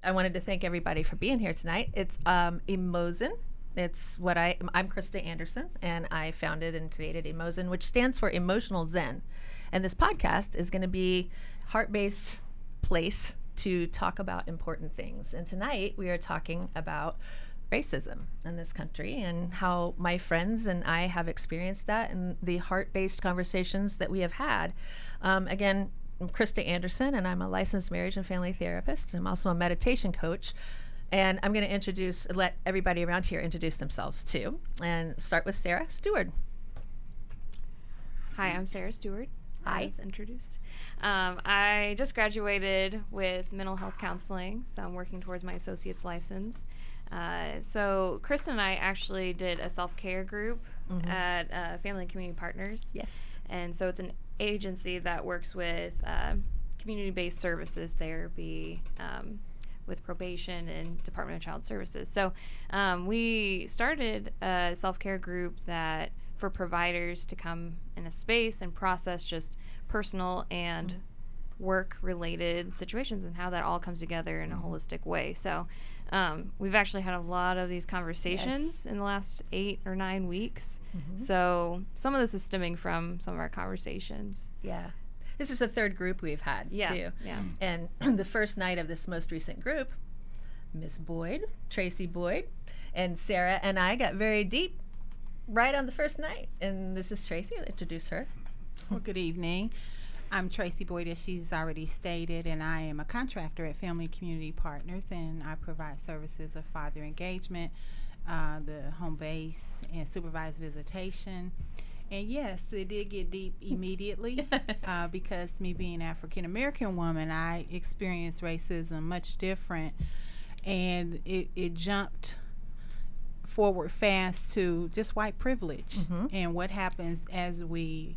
I wanted to thank everybody for being here tonight. It's EmoZen. It's what I'm Krista Anderson, and I founded and created EmoZen, which stands for Emotional Zen. And this podcast is going to be heart-based place to talk about important things. And tonight we are talking about racism in this country and how my friends and I have experienced that and the heart-based conversations that we have had. Again, I'm Krista Anderson, and I'm a licensed marriage and family therapist. I'm also a meditation coach. And I'm going to let everybody around here introduce themselves too. And start with Sarah Stewart. Hi, I'm Sarah Stewart. Hi. As introduced. I just graduated with mental health counseling, so I'm working towards my associate's license. So Krista and I actually did a self-care group at Family and Community Partners. Yes. And so it's an agency that works with community-based services, therapy, with probation and Department of Child Services. So we started a self-care group that for providers to come in a space and process just personal and work-related situations and how that all comes together in a holistic way. So we've actually had a lot of these conversations in the last 8 or 9 weeks. So some of this is stemming from some of our conversations. Yeah. This is the third group we've had, too. Yeah. And the first night of this most recent group, Miss Boyd, Tracy Boyd, and Sarah and I got very deep right on the first night. And this is Tracy. I'll introduce her. Well, good evening. I'm Tracy Boyd, as she's already stated, and I am a contractor at Family and Community Partners, and I provide services of father engagement, the home base, and supervised visitation. And yes, it did get deep immediately because me being an African-American woman, I experienced racism much different, and it jumped forward fast to just white privilege and what happens as we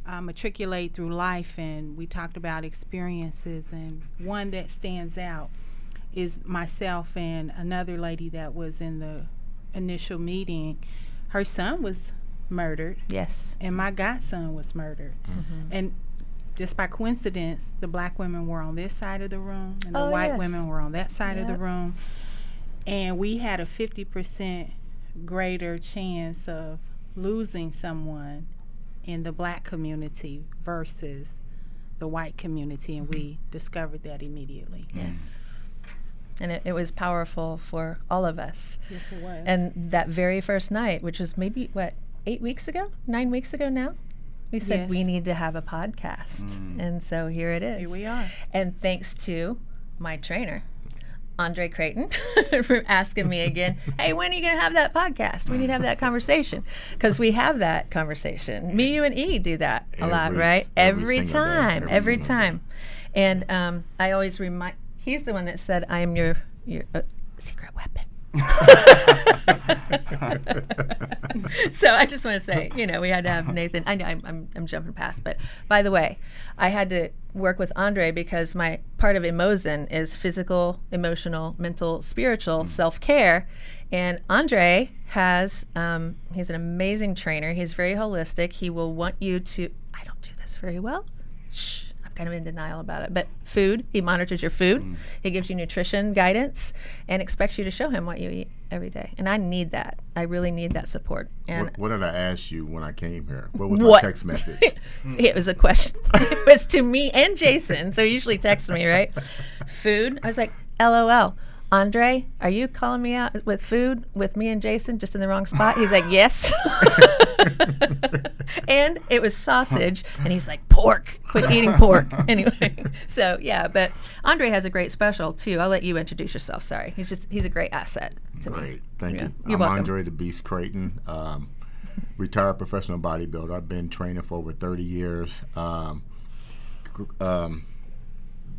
matriculate through life. And we talked about experiences, and one that stands out is myself and another lady that was in the initial meeting. Her son was murdered. Yes. And my godson was murdered. And just by coincidence, the black women were on this side of the room and the white women were on that side of the room. And we had a 50% greater chance of losing someone in the black community versus the white community, and we discovered that immediately. Yes. And it was powerful for all of us. Yes, it was. And that very first night, which was maybe, 9 weeks ago now? We said we need to have a podcast. And so here it is. Here we are. And thanks to my trainer, Andre Creighton, for asking me again, hey, when are you going to have that podcast? We need to have that conversation. Because we have that conversation. Me, you, and E do that a lot, right? Every time. And I always remind, he's the one that said, I am your secret weapon. So I just want to say, we had to have Nathan. I know I'm jumping past, but by the way, I had to work with Andre because my part of EmoZen is physical, emotional, mental, spiritual self-care. And Andre has, he's an amazing trainer. He's very holistic. He will want you to, I don't do this very well. Shh. Kind of in denial about it, but food, he monitors your food. He gives you nutrition guidance and expects you to show him what you eat every day. And I need that. I really need that support. And what did I ask you when I came here? What was my text message? It was a question. It was to me and Jason, so he usually texts me, right? Food. I was like, LOL. Andre, are you calling me out with food with me and Jason just in the wrong spot? He's like, yes. And it was sausage, and he's like, pork. Quit eating pork. Anyway, so yeah, but Andre has a great special too. I'll let you introduce yourself. Sorry, he's a great asset to me. Great, thank you. You're I'm welcome. Andre the Beast Creighton, retired professional bodybuilder. I've been training for over 30 years.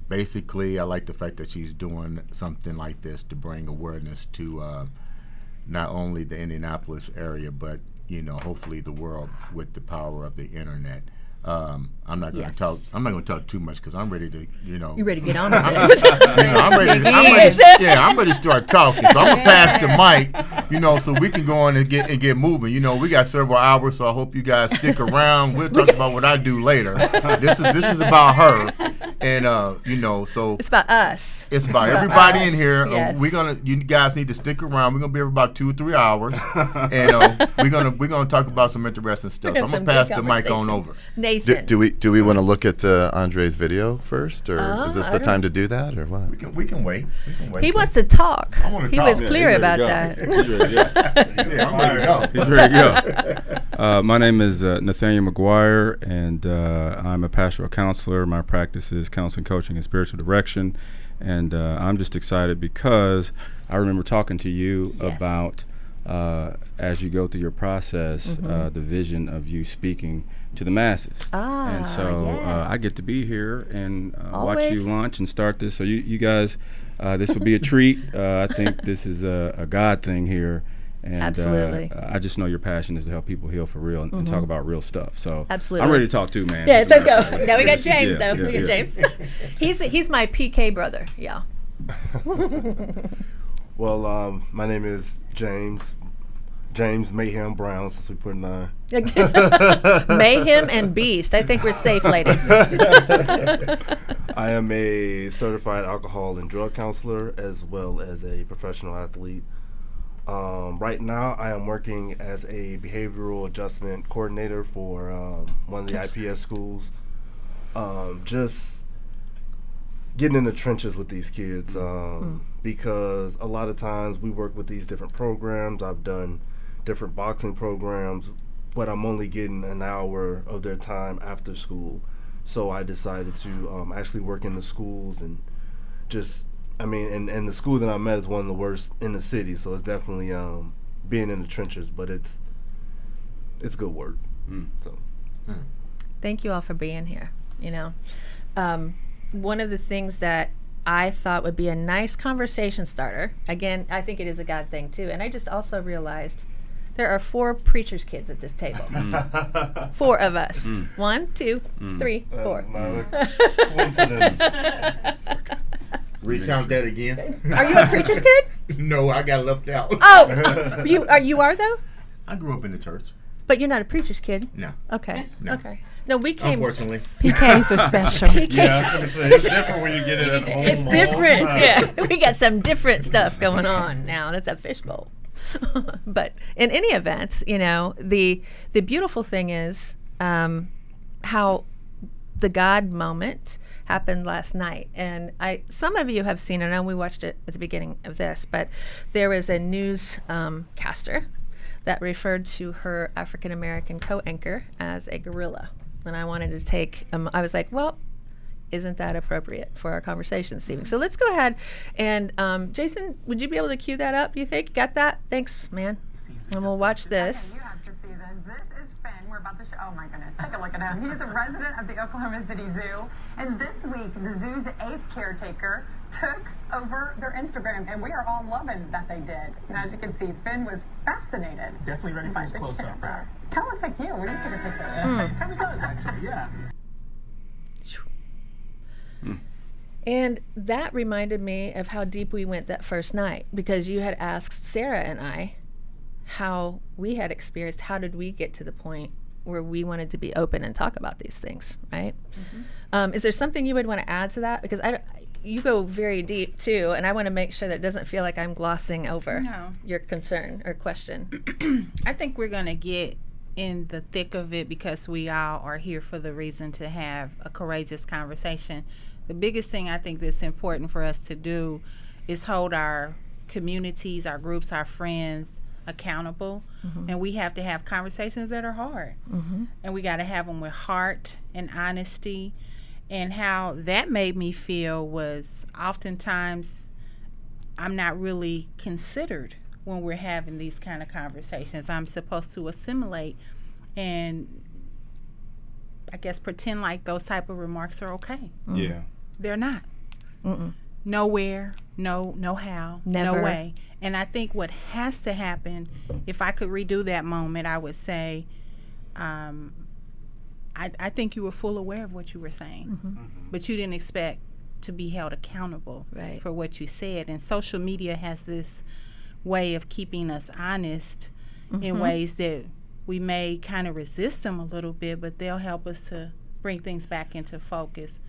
Basically, I like the fact that she's doing something like this to bring awareness to not only the Indianapolis area, but hopefully the world with the power of the internet. I'm not going to talk. I'm not going to talk too much because I'm ready to, You ready to get on with it? I'm ready to start talking. So I'm gonna pass the mic, so we can go on and get moving. We got several hours, so I hope you guys stick around. We'll talk about what I do later. This is about her, And so It's about us. it's about everybody in us, here. yes. You guys need to stick around. We're gonna be here for about 2 or 3 hours, and we're gonna talk about some interesting stuff. So I'm Some gonna pass good the mic on conversation. over. Nathan. Do we want to look at Andre's video first, or is this I the don't- time to do that, or what? We can wait. He wants to talk. I wanna He talk. was Yeah, clear he's about ready that. to go. He's ready to go. Yeah, I'm ready to go. He's ready to go. My name is Nathaniel McGuire, and I'm a pastoral counselor. My practice is counseling, coaching, and spiritual direction. And I'm just excited because I remember talking to you Yes. about, as you go through your process, the vision of you speaking to the masses. And so yeah. I get to be here and watch Always. you launch and start this. So you guys, this will be a treat. I think this is a God thing here. And Absolutely. I just know your passion is to help people heal for real and talk about real stuff. So Absolutely. I'm ready to talk too, man. Yeah, it's okay. Now we got James, Yeah, though. yeah, We got yeah. James. He's my PK brother. Yeah. Well, my name is James Mayhem Brown, since we put in our... Mayhem and Beast. I think we're safe, ladies. I am a certified alcohol and drug counselor as well as a professional athlete. Right now, I am working as a behavioral adjustment coordinator for one of the IPS schools. Just getting in the trenches with these kids because a lot of times we work with these different programs. I've done different boxing programs, but I'm only getting an hour of their time after school. So I decided to actually work in the schools and just, and the school that I'm at is one of the worst in the city, so it's definitely being in the trenches, but it's good work. So. Thank you all for being here. One of the things that I thought would be a nice conversation starter, again, I think it is a God thing too, and I just also realized there are 4 preacher's kids at this table. 4 of us. 1, 2, 3, 4. Recount that again. Are you a preacher's kid? No, I got left out. Oh, you are though? I grew up in the church. But you're not a preacher's kid. No. Okay. No. Okay. No, we came. Unfortunately. PKs are special. PKs. It's different when you get it at home. It's different. Yeah, we got some different stuff going on now. That's a fishbowl. But in any event, the beautiful thing is how the God moment happened last night, and some of you have seen it. I know we watched it at the beginning of this, but there was a newscaster that referred to her African American co-anchor as a gorilla, and I wanted to take. I was like, well, isn't that appropriate for our conversation this evening? So let's go ahead and Jason, would you be able to cue that up? You think? Got that? Thanks, man. And we'll watch this. Okay, you have to see this. This is Finn. We're about to show. Oh my goodness! Take a look at him. He's a resident of the Oklahoma City Zoo, and this week the zoo's 8th caretaker took over their Instagram, and we are all loving that they did. And as you can see, Finn was fascinated. Definitely ready for his close-up. Kind of looks like you. What do you see the picture? Kind of does, actually, yeah. And that reminded me of how deep we went that first night, because you had asked Sarah and I how we had experienced, how did we get to the point where we wanted to be open and talk about these things, right? Is there something you would want to add to that? Because you go very deep too, and I want to make sure that it doesn't feel like I'm glossing over your concern or question. I think we're going to get in the thick of it because we all are here for the reason to have a courageous conversation. The biggest thing I think that's important for us to do is hold our communities, our groups, our friends accountable. And we have to have conversations that are hard. And we got to have them with heart and honesty. And how that made me feel was oftentimes I'm not really considered when we're having these kind of conversations. I'm supposed to assimilate and I guess pretend like those type of remarks are okay. Yeah. They're not. Nowhere, no how, Never. no way. And I think what has to happen, if I could redo that moment, I would say, I think you were full aware of what you were saying, but you didn't expect to be held accountable for what you said. And social media has this way of keeping us honest in ways that we may kind of resist them a little bit, but they'll help us to bring things back into focus.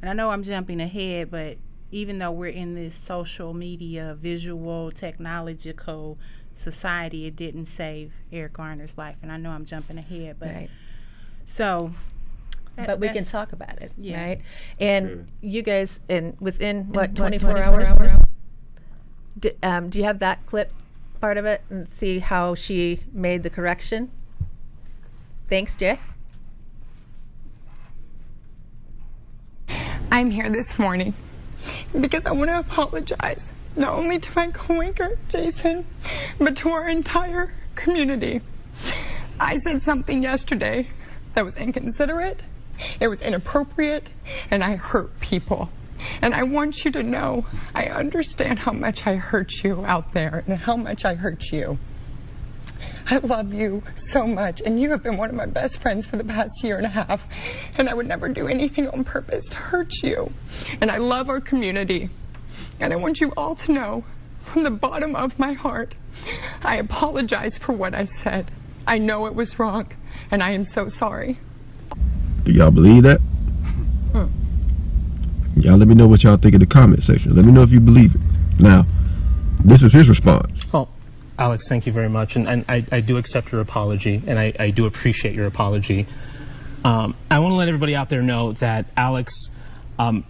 and I know I'm jumping ahead, but even though we're in this social media, visual, technological society, it didn't save Eric Garner's life. And I know I'm jumping ahead, but Right. So But we can talk about it, Yeah. right? And good. you guys, within 24 hours, do you have that clip part of it and see how she made the correction? Thanks, Jay. I'm here this morning because I want to apologize not only to my coworker, Jason, but to our entire community. I said something yesterday that was inconsiderate, it was inappropriate, and I hurt people. And I want you to know I understand how much I hurt you out there and how much I hurt you. I love you so much, and you have been one of my best friends for the past year and a half, and I would never do anything on purpose to hurt you. And I love our community, and I want you all to know, from the bottom of my heart, I apologize for what I said. I know it was wrong, and I am so sorry. Do y'all believe that? Y'all let me know what y'all think in the comment section. Let me know if you believe it. Now, this is his response. Well, Alex, thank you very much. And I do accept your apology, and I do appreciate your apology. I want to let everybody out there know that Alex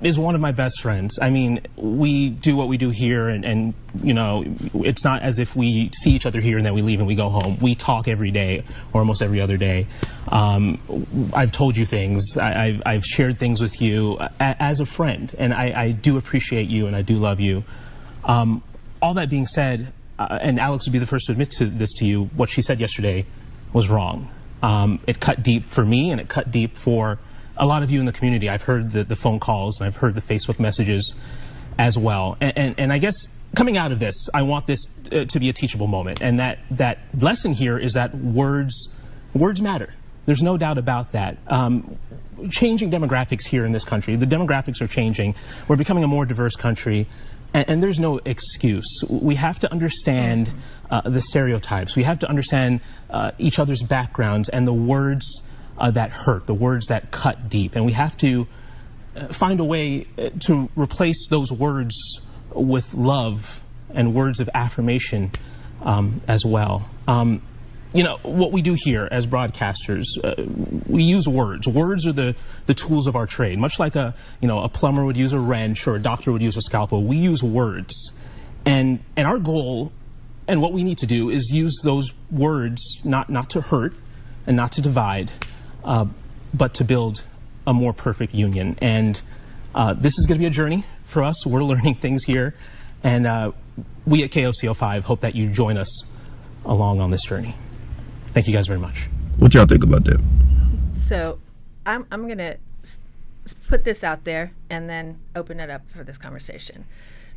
is one of my best friends. I mean, we do what we do here, and you know, it's not as if we see each other here and then we leave and we go home. We talk every day, or almost every other day. I've told you things. I've shared things with you as a friend, and I do appreciate you, and I do love you. All that being said, and Alex would be the first to admit to this to you, what she said yesterday was wrong. It cut deep for me, and it cut deep for a lot of you in the community. I've heard the phone calls, and I've heard the Facebook messages as well. And I guess coming out of this, I want this to be a teachable moment. And that lesson here is that words matter. There's no doubt about that. Changing demographics here in this country, the demographics are changing. We're becoming a more diverse country. And there's no excuse. We have to understand the stereotypes. We have to understand each other's backgrounds and the words that hurt, the words that cut deep. And we have to find a way to replace those words with love and words of affirmation as well. You know, what we do here as broadcasters, we use words. Words are the tools of our trade. Much like a plumber would use a wrench or a doctor would use a scalpel, we use words. And our goal and what we need to do is use those words not to hurt and not to divide, but to build a more perfect union. And this is going to be a journey for us. We're learning things here. And we at KOCO5 hope that you join us along on this journey. Thank you guys very much. What y'all think about that? So I'm going to put this out there and then open it up for this conversation,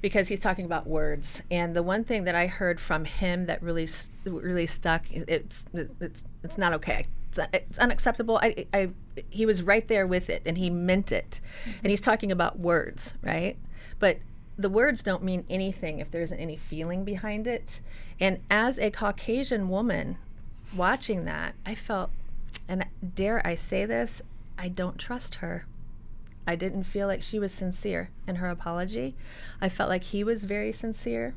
because he's talking about words. And the one thing that I heard from him that really stuck, it's not okay. It's unacceptable. He was right there with it, and he meant it. And he's talking about words, right? But the words don't mean anything if there isn't any feeling behind it. And as a Caucasian woman watching that, I felt, and dare I say this, I don't trust her. I didn't feel like she was sincere in her apology. I felt like he was very sincere.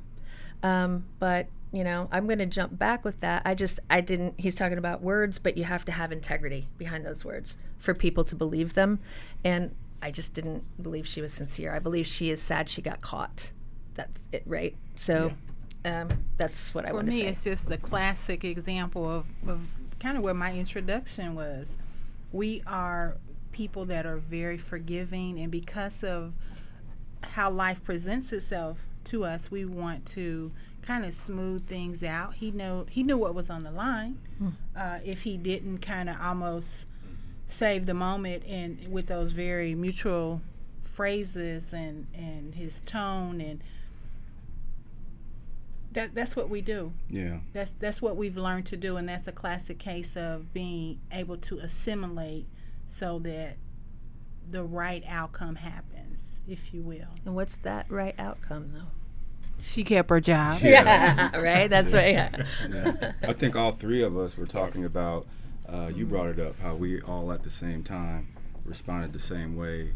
But, you know, I'm going to jump back with that. I didn't, he's talking about words, but you have to have integrity behind those words for people to believe them. And I just didn't believe she was sincere. I believe she is sad she got caught. That's it, right? So that's what I want to say. For me, it's just the classic example of kind of where my introduction was. We are people that are very forgiving, and because of how life presents itself to us, we want to kind of smooth things out. He knew what was on the line. If he didn't kind of almost save the moment and with those very mutual phrases and his tone, and that's what we do. Yeah. That's what we've learned to do, and that's a classic case of being able to assimilate so that the right outcome happens, if you will. And what's that right outcome, though? She kept her job. Yeah, right? That's right. Yeah. I think all three of us were talking about, you brought it up, how we all at the same time responded the same way,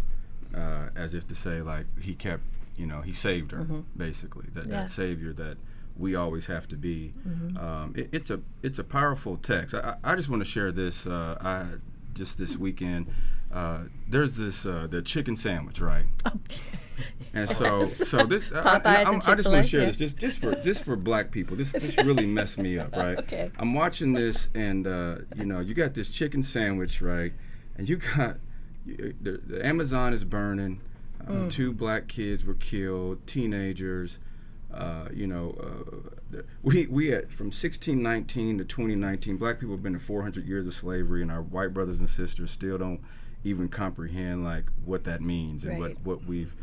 as if to say, like, he kept, he saved her, basically. That savior that we always have to be. It's a powerful text. I just want to share this. Just this weekend, there's this the chicken sandwich, right? And so this I just want to share this just for black people. This really messed me up, right? Okay. I'm watching this, and you got this chicken sandwich, right? And you got the Amazon is burning. 2 black kids were killed, teenagers. We had from 1619 to 2019, black people have been in 400 years of slavery, and our white brothers and sisters still don't even comprehend like what that means and what we've.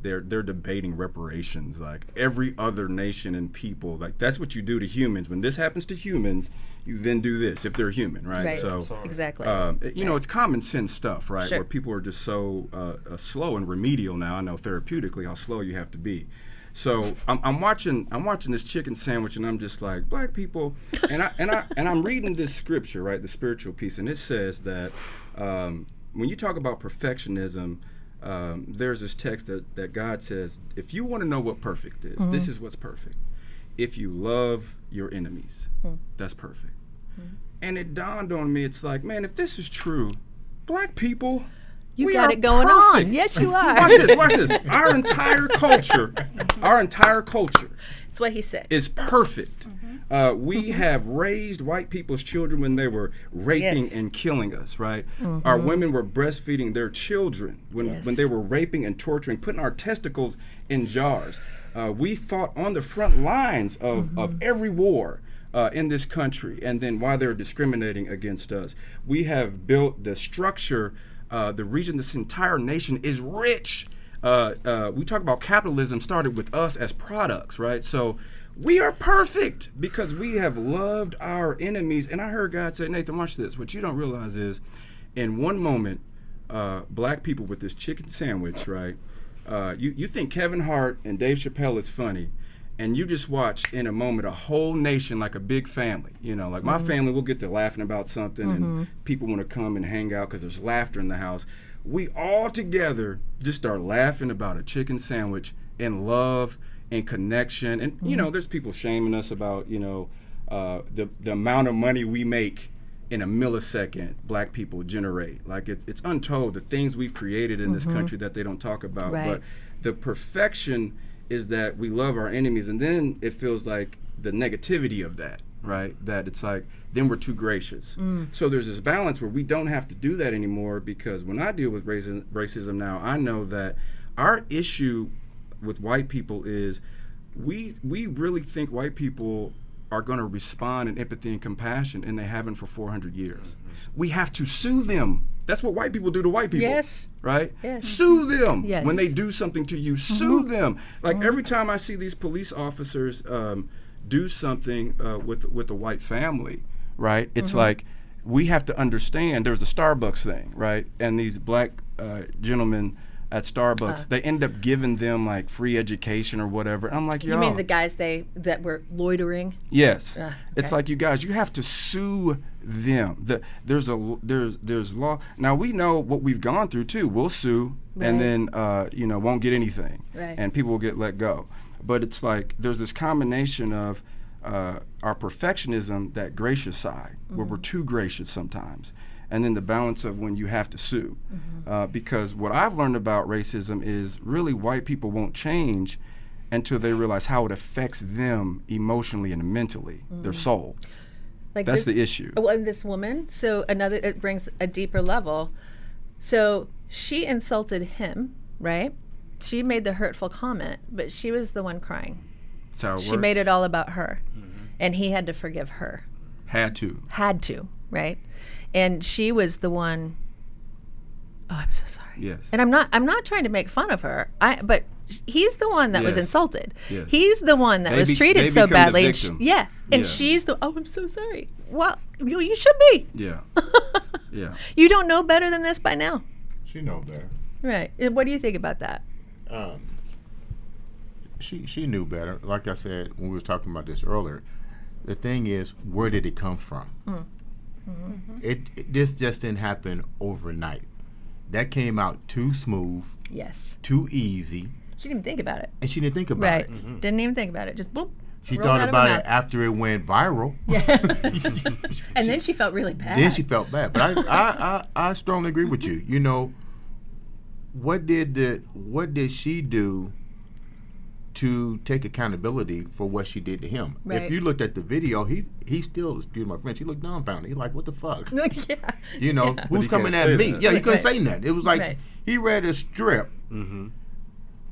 They're debating reparations, like every other nation and people. Like that's what you do to humans. When this happens to humans, you then do this if they're human, right? Right. So exactly. It's common sense stuff, right? Sure. Where people are just so slow and remedial now. I know therapeutically how slow you have to be. So I'm watching this chicken sandwich, and I'm just like, black people, and I'm reading this scripture, right, the spiritual piece, and it says that when you talk about perfectionism, there's this text that God says, if you want to know what perfect is, this is what's perfect. If you love your enemies, that's perfect. And it dawned on me, it's like, man, if this is true, black people, You we got are it going perfect. on. Yes, you are. Watch this. Our entire culture That's what he said. is perfect. We have raised white people's children when they were raping and killing us, right? Our women were breastfeeding their children when they were raping and torturing, putting our testicles in jars. We fought on the front lines of every war in this country, and then while they're discriminating against us, we have built the structure. The region, this entire nation is rich. We talk about capitalism started with us as products, right? So we are perfect because we have loved our enemies. And I heard God say, Nathan, watch this. What you don't realize is in one moment, black people with this chicken sandwich, right? You think Kevin Hart and Dave Chappelle is funny. And you just watch in a moment a whole nation like a big family. Like my family, we'll get to laughing about something and people want to come and hang out because there's laughter in the house. We all together just start laughing about a chicken sandwich and love and connection. And, there's people shaming us about, the amount of money we make in a millisecond black people generate. Like it's untold, the things we've created in this country that they don't talk about. Right. But the perfection is that we love our enemies, and then it feels like the negativity of that, right? That it's like, then we're too gracious. So there's this balance where we don't have to do that anymore, because when I deal with racism now, I know that our issue with white people is we really think white people are going to respond in empathy and compassion, and they haven't for 400 years. We have to sue them. That's what white people do to white people. Yes. Right? Yes. Sue them. Yes. When they do something to you, sue them. Like every time I see these police officers do something with a white family, right? It's like we have to understand there's a Starbucks thing, right? And these black gentlemen at Starbucks, they end up giving them like free education or whatever. I'm like, yo. You mean the guys that were loitering? Yes. Okay. It's like, you guys, you have to sue them. There's law. Now we know what we've gone through too. We'll sue and then won't get anything. Right. And people will get let go. But it's like there's this combination of our perfectionism, that gracious side, where we're too gracious sometimes, and then the balance of when you have to sue. Because what I've learned about racism is really white people won't change until they realize how it affects them emotionally and mentally, their soul. Like that's the issue. Well, and this woman, it brings a deeper level. So she insulted him, right? She made the hurtful comment, but she was the one crying. That's how it She works. made it all about her, and he had to forgive her. Had to, right? And she was the one. Oh, I'm so sorry. Yes. And I'm not trying to make fun of her. But he's the one that was insulted. Yes. He's the one that was treated so badly. The victim. And she's the. Oh, I'm so sorry. Well, you should be. Yeah. Yeah. You don't know better than this by now. She know better. Right. And what do you think about that? She knew better. Like I said when we were talking about this earlier, the thing is, where did it come from? This just didn't happen overnight. that came out too smooth, Yes. too easy, She didn't even think about it. and she didn't think about Right. it. Didn't even think about it. Just boop. She rolled thought out of about her it mouth. after it went viral. And then she felt really bad. Then she felt bad. But I strongly agree with you. You know, what did she do to take accountability for what she did to him? Right. If you looked at the video, he still, excuse my French, he looked dumbfounded. He like, what the fuck? Yeah. You know, Yeah. who's he coming can't at say me? that. Yeah, he couldn't Right. say nothing. It was like Right. he read a strip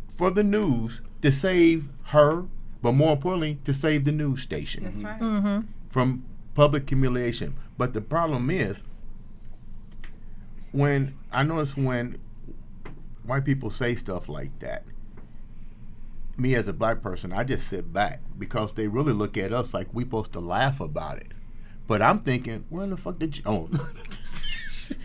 for the news to save her, but more importantly, to save the news station. That's right. Mm-hmm. From public humiliation. But the problem is, when I notice when white people say stuff like that, me as a black person, I just sit back because they really look at us like we supposed to laugh about it. But I'm thinking, where in the fuck did you? Oh.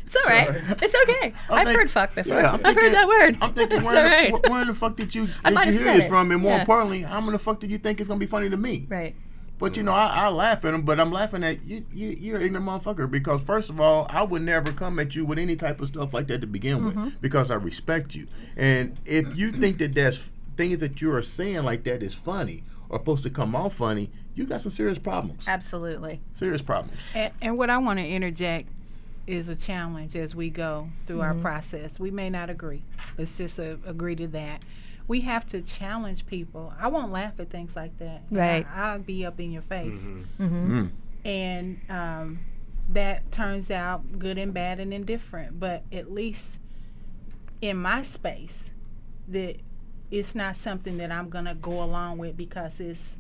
It's all right. It's okay. I've heard fuck before. Yeah, I've heard that word. I'm thinking, It's where, all right. where in the fuck did you I might have hear said this it. from? And more Yeah. importantly, how in the fuck did you think it's gonna be funny to me? Right. But you know, I laugh at him, but I'm laughing at you. You're an ignorant motherfucker because first of all, I would never come at you with any type of stuff like that to begin with because I respect you. And if you think that there's things that you are saying like that is funny or supposed to come off funny, you got some serious problems. Absolutely. Serious problems. And what I want to interject is a challenge as we go through our process. We may not agree. Let's just agree to that. We have to challenge people. I won't laugh at things like that. Right. I'll be up in your face. Mm-hmm. And that turns out good and bad and indifferent. But at least in my space, that it's not something that I'm going to go along with because it's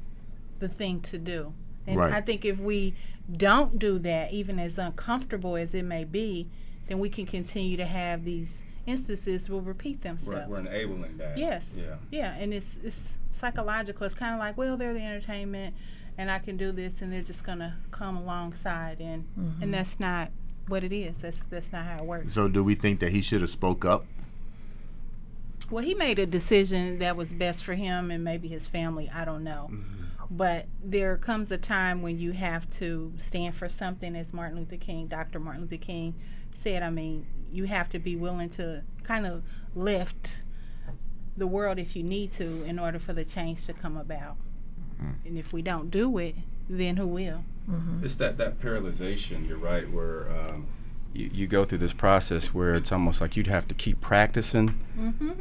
the thing to do. And Right. I think if we don't do that, even as uncomfortable as it may be, then we can continue to have these instances will repeat themselves. We're enabling that. Yes. Yeah, and it's psychological. It's kind of like, well, they're the entertainment, and I can do this, and they're just gonna come alongside, and that's not what it is. That's not how it works. So do we think that he should have spoke up? Well, he made a decision that was best for him and maybe his family. I don't know. But there comes a time when you have to stand for something, as Dr. Martin Luther King said. I mean, you have to be willing to kind of lift the world if you need to in order for the change to come about. And if we don't do it, then who will? It's that paralyzation, you're right, where you go through this process where it's almost like you'd have to keep practicing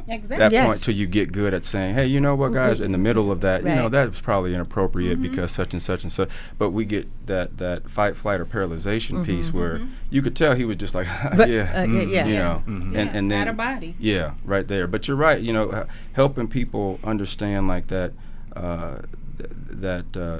Exactly. that Yes. point till you get good at saying, hey, you know what, guys, in the middle of that, you know, Right. that was probably inappropriate because such and such and such. But we get that fight, flight, or paralyzation piece where you could tell he was just like, But, yeah, yeah. you know, Yeah, and then out of body. yeah, right there. But you're right, you know, helping people understand like that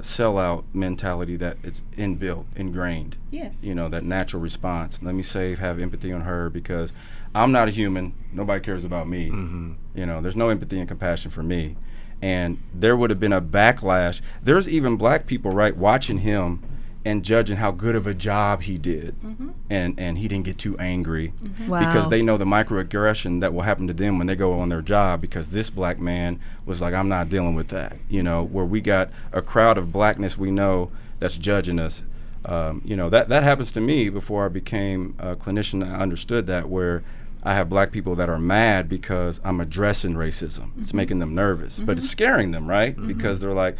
sellout mentality that it's ingrained. Yes. You know, that natural response. Let me have empathy on her because I'm not a human. Nobody cares about me. You know, there's no empathy and compassion for me. And there would have been a backlash. There's even black people, right, watching him and judging how good of a job he did. And he didn't get too angry because Wow. they know the microaggression that will happen to them when they go on their job because this black man was like, I'm not dealing with that. You know, where we got a crowd of blackness we know that's judging us. You know, that happens to me before I became a clinician. I understood that where I have black people that are mad because I'm addressing racism. It's making them nervous, but it's scaring them, right? Because they're like,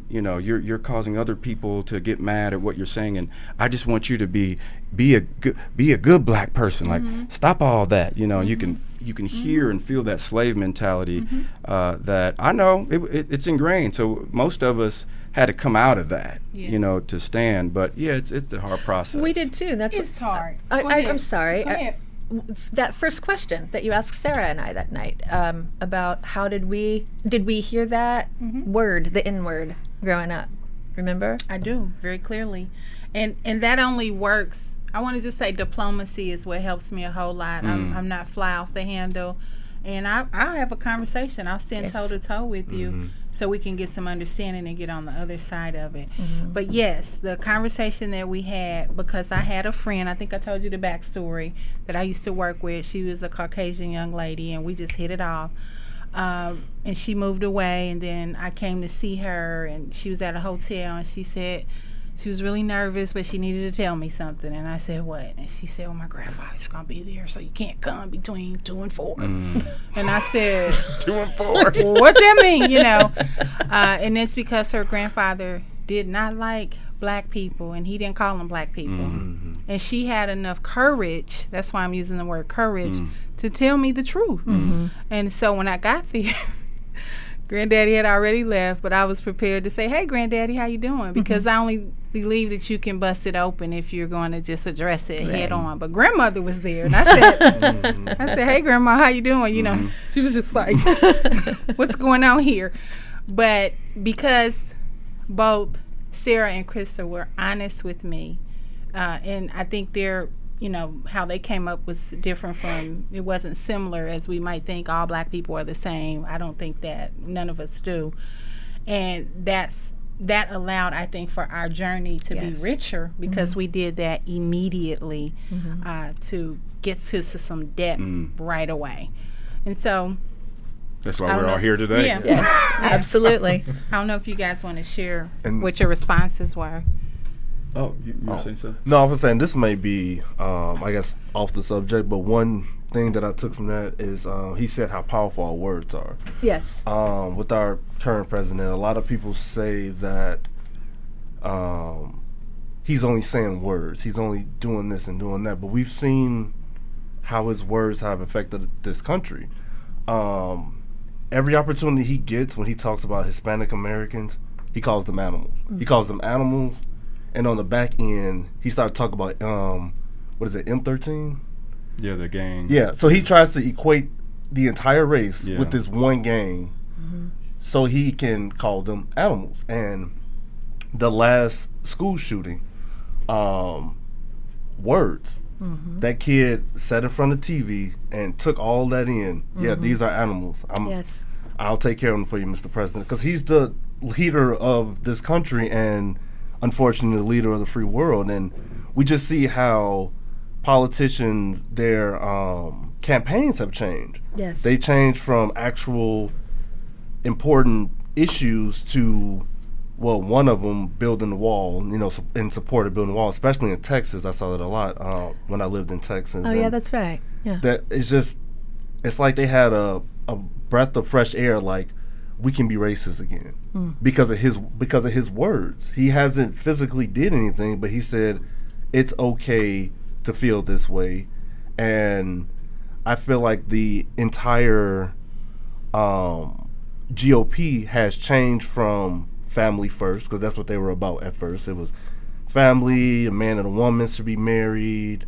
you know, you're causing other people to get mad at what you're saying, and I just want you to be a good black person. Like, stop all that. You know, you can hear and feel that slave mentality that I know it's ingrained. So most of us had to come out of that, you know, to stand. But yeah, it's a hard process. We did too. That's It's hard. I, Go I, ahead. I'm sorry. Go ahead. That first question that you asked Sarah and I that night about how did we hear that word, the N word, growing up? Remember? I do, very clearly. And that only works. I wanted to say diplomacy is what helps me a whole lot. I'm not fly off the handle. And I'll have a conversation. I'll stand Yes. toe to toe with you so we can get some understanding and get on the other side of it. But yes, the conversation that we had, because I had a friend, I think I told you the backstory, that I used to work with. She was a Caucasian young lady, and we just hit it off. And she moved away, and then I came to see her, and she was at a hotel, and she said, She was really nervous, but she needed to tell me something. And I said, what? And she said, well, my grandfather's going to be there, so you can't come between 2 and 4. And I said, 2 and 4. Well, what that mean, you know? And it's because her grandfather did not like black people, and he didn't call them black people. And she had enough courage, that's why I'm using the word courage, to tell me the truth. And so when I got there, Granddaddy had already left, but I was prepared to say, hey, Granddaddy, how you doing? Because I only believe that you can bust it open if you're going to just address it head on. But Grandmother was there, and I said, hey, Grandma, how you doing? You know, she was just like, what's going on here? But because both Sarah and Krista were honest with me, and I think they're, you know, how they came up was different from, it wasn't similar as we might think all black people are the same. I don't think that, none of us do. And that allowed, I think, for our journey to be richer, because we did that immediately to get to some depth right away. And so that's why we're all here today. Yeah. Yes, absolutely. I don't know if you guys want to share what your responses were. Oh, you were saying so? No, I was saying this may be, I guess, off the subject, but one thing that I took from that is he said how powerful our words are. Yes. With our current president, a lot of people say that he's only saying words. He's only doing this and doing that. But we've seen how his words have affected this country. Every opportunity he gets when he talks about Hispanic Americans, he calls them animals. He calls them animals. And on the back end, he started talking about, what is it, M13? Yeah, the gang. Yeah, so he tries to equate the entire race with this one gang so he can call them animals. And the last school shooting, words. That kid sat in front of TV and took all that in. Yeah, these are animals. I'll take care of them for you, Mr. President. Because he's the leader of this country and, unfortunately, the leader of the free world. And we just see how politicians, their campaigns have changed. Yes. They changed from actual important issues to, well, one of them building the wall, you know, in support of building the wall, especially in Texas. I saw that a lot when I lived in Texas. Oh, yeah, that's right. Yeah. That it's just, it's like they had a breath of fresh air, like, we can be racist again because of his words. He hasn't physically did anything, but he said it's okay to feel this way. And I feel like the entire GOP has changed from family first, because that's what they were about at first. It was family, a man and a woman should be married,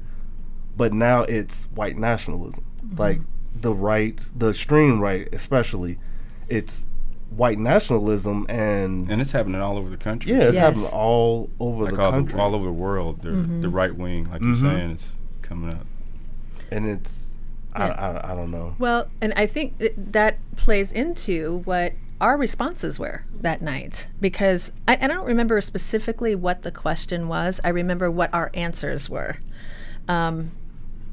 but now it's white nationalism. Like the right, the extreme right especially, it's white nationalism, and it's happening all over the country. Yeah, it's happening all over the country, all over the world. The right wing, like you're saying, it's coming up, and it's I don't know. Well, and I think that plays into what our responses were that night, because I don't remember specifically what the question was. I remember what our answers were.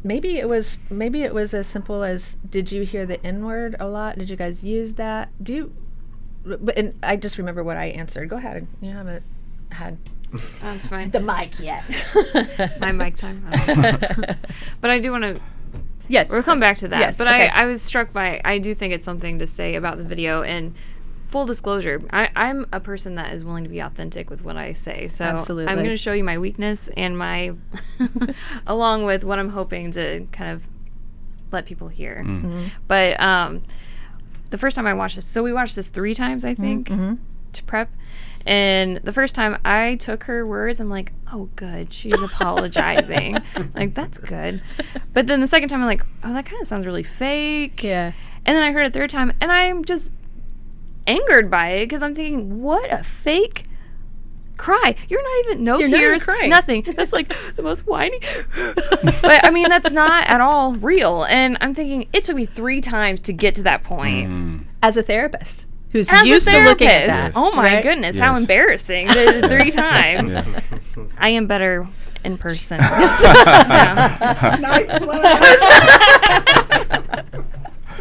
Maybe it was as simple as, did you hear the N-word a lot? Did you guys use that? And I just remember what I answered. Go ahead. You haven't had That's fine. the mic yet. My mic time. But I do want to. Yes. We'll come back to that. Yes, But okay. I was struck by. I do think it's something to say about the video. And full disclosure, I'm a person that is willing to be authentic with what I say. So Absolutely. I'm going to show you my weakness and my, along with what I'm hoping to kind of let people hear. But the first time I watched this, so we watched this 3 times, I think, to prep. And the first time I took her words, I'm like, oh, good, she's apologizing. Like, that's good. But then the second time, I'm like, oh, that kind of sounds really fake. Yeah. And then I heard it 3rd time, and I'm just angered by it, because I'm thinking, what a fake cry. You're not even, no You're not even tears, crying. nothing. That's like the most whiny. But I mean, that's not at all real. And I'm thinking, it took me 3 times to get to that point. As a therapist who's As used a to looking at therapist. that. Oh my right? goodness, how embarrassing. The 3 times. I am better in person. Nice plug.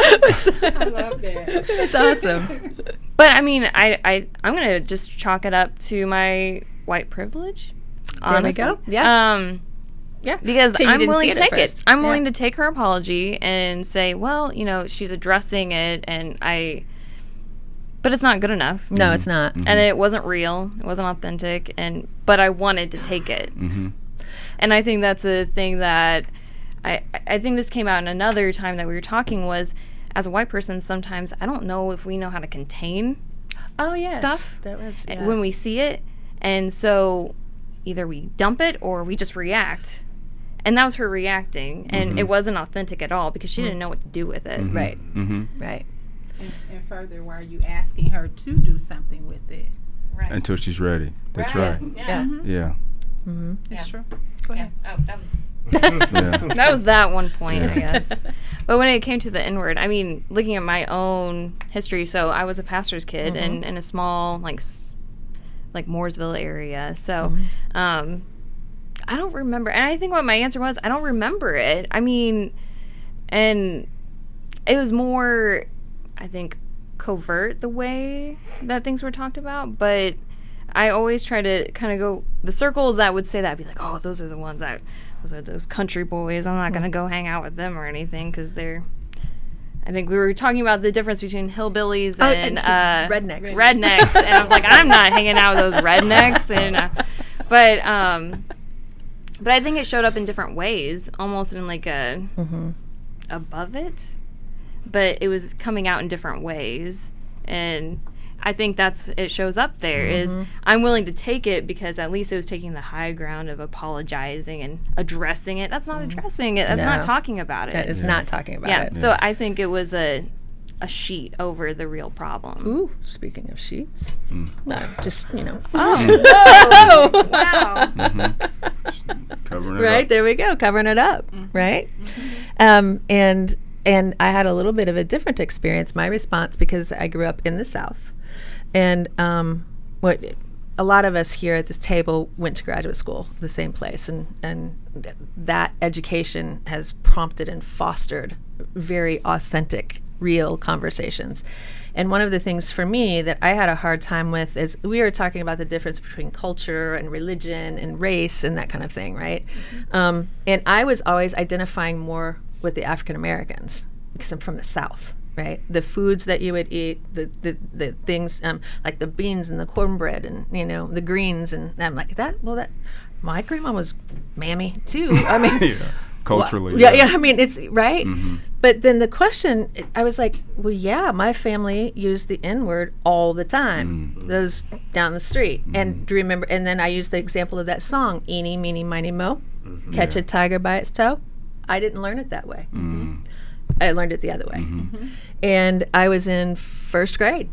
I love that. That's awesome. But I mean, I'm gonna just chalk it up to my white privilege. There we go. Yeah. Yeah. Because So you I'm didn't willing see to it at take it. first. I'm Yeah. willing to take her apology and say, well, she's addressing it, but it's not good enough. No, it's not. And it wasn't real. It wasn't authentic. But I wanted to take it. And I think that's a thing that I think this came out in another time that we were talking was, as a white person, sometimes I don't know if we know how to contain stuff That was when we see it. And so either we dump it or we just react. And that was her reacting. And it wasn't authentic at all because she didn't know what to do with it. Right. Right. And further, why are you asking her to do something with it? Right. Until she's ready. That's right. Yeah. Yeah. That's true. Go ahead. Oh, that was that was that one point, I guess. But when it came to the N-word, I mean, looking at my own history, so I was a pastor's kid in a small, like Mooresville area. So I don't remember. And I think what my answer was, I don't remember it. I mean, and it was more, I think, covert the way that things were talked about. But I always try to kind of go, the circles that would say that, I'd be like, oh, those are the ones that, those are those country boys. I'm not going to go hang out with them or anything because they're, I think we were talking about the difference between hillbillies and rednecks. Rednecks. And I'm like, I'm not hanging out with those rednecks. And but I think it showed up in different ways, almost in like a above it. But it was coming out in different ways. And I think it shows up there is I'm willing to take it because at least it was taking the high ground of apologizing and addressing it. That's not addressing it. That's not talking about it. That is not talking about it. So I think it was a sheet over the real problem. Ooh, speaking of sheets. No, just, Oh, wow. Covering it Right, up. there we go, covering it up, right? And I had a little bit of a different experience, my response, because I grew up in the South. And what a lot of us here at this table went to graduate school, the same place, and that education has prompted and fostered very authentic, real conversations. And one of the things for me that I had a hard time with is we were talking about the difference between culture and religion and race and that kind of thing, right? And I was always identifying more with the African Americans because I'm from the South. Right, the foods that you would eat, the things like the beans and the cornbread and the greens, and I'm like that. Well, that my grandma was mammy too. I mean, Culturally. Yeah. I mean, it's right. But then the question, I was like, well, yeah, my family used the N-word all the time. Those down the street, and do you remember? And then I used the example of that song, "Eeny, meeny, miny, mo, catch a tiger by its toe." I didn't learn it that way. I learned it the other way. And I was in first grade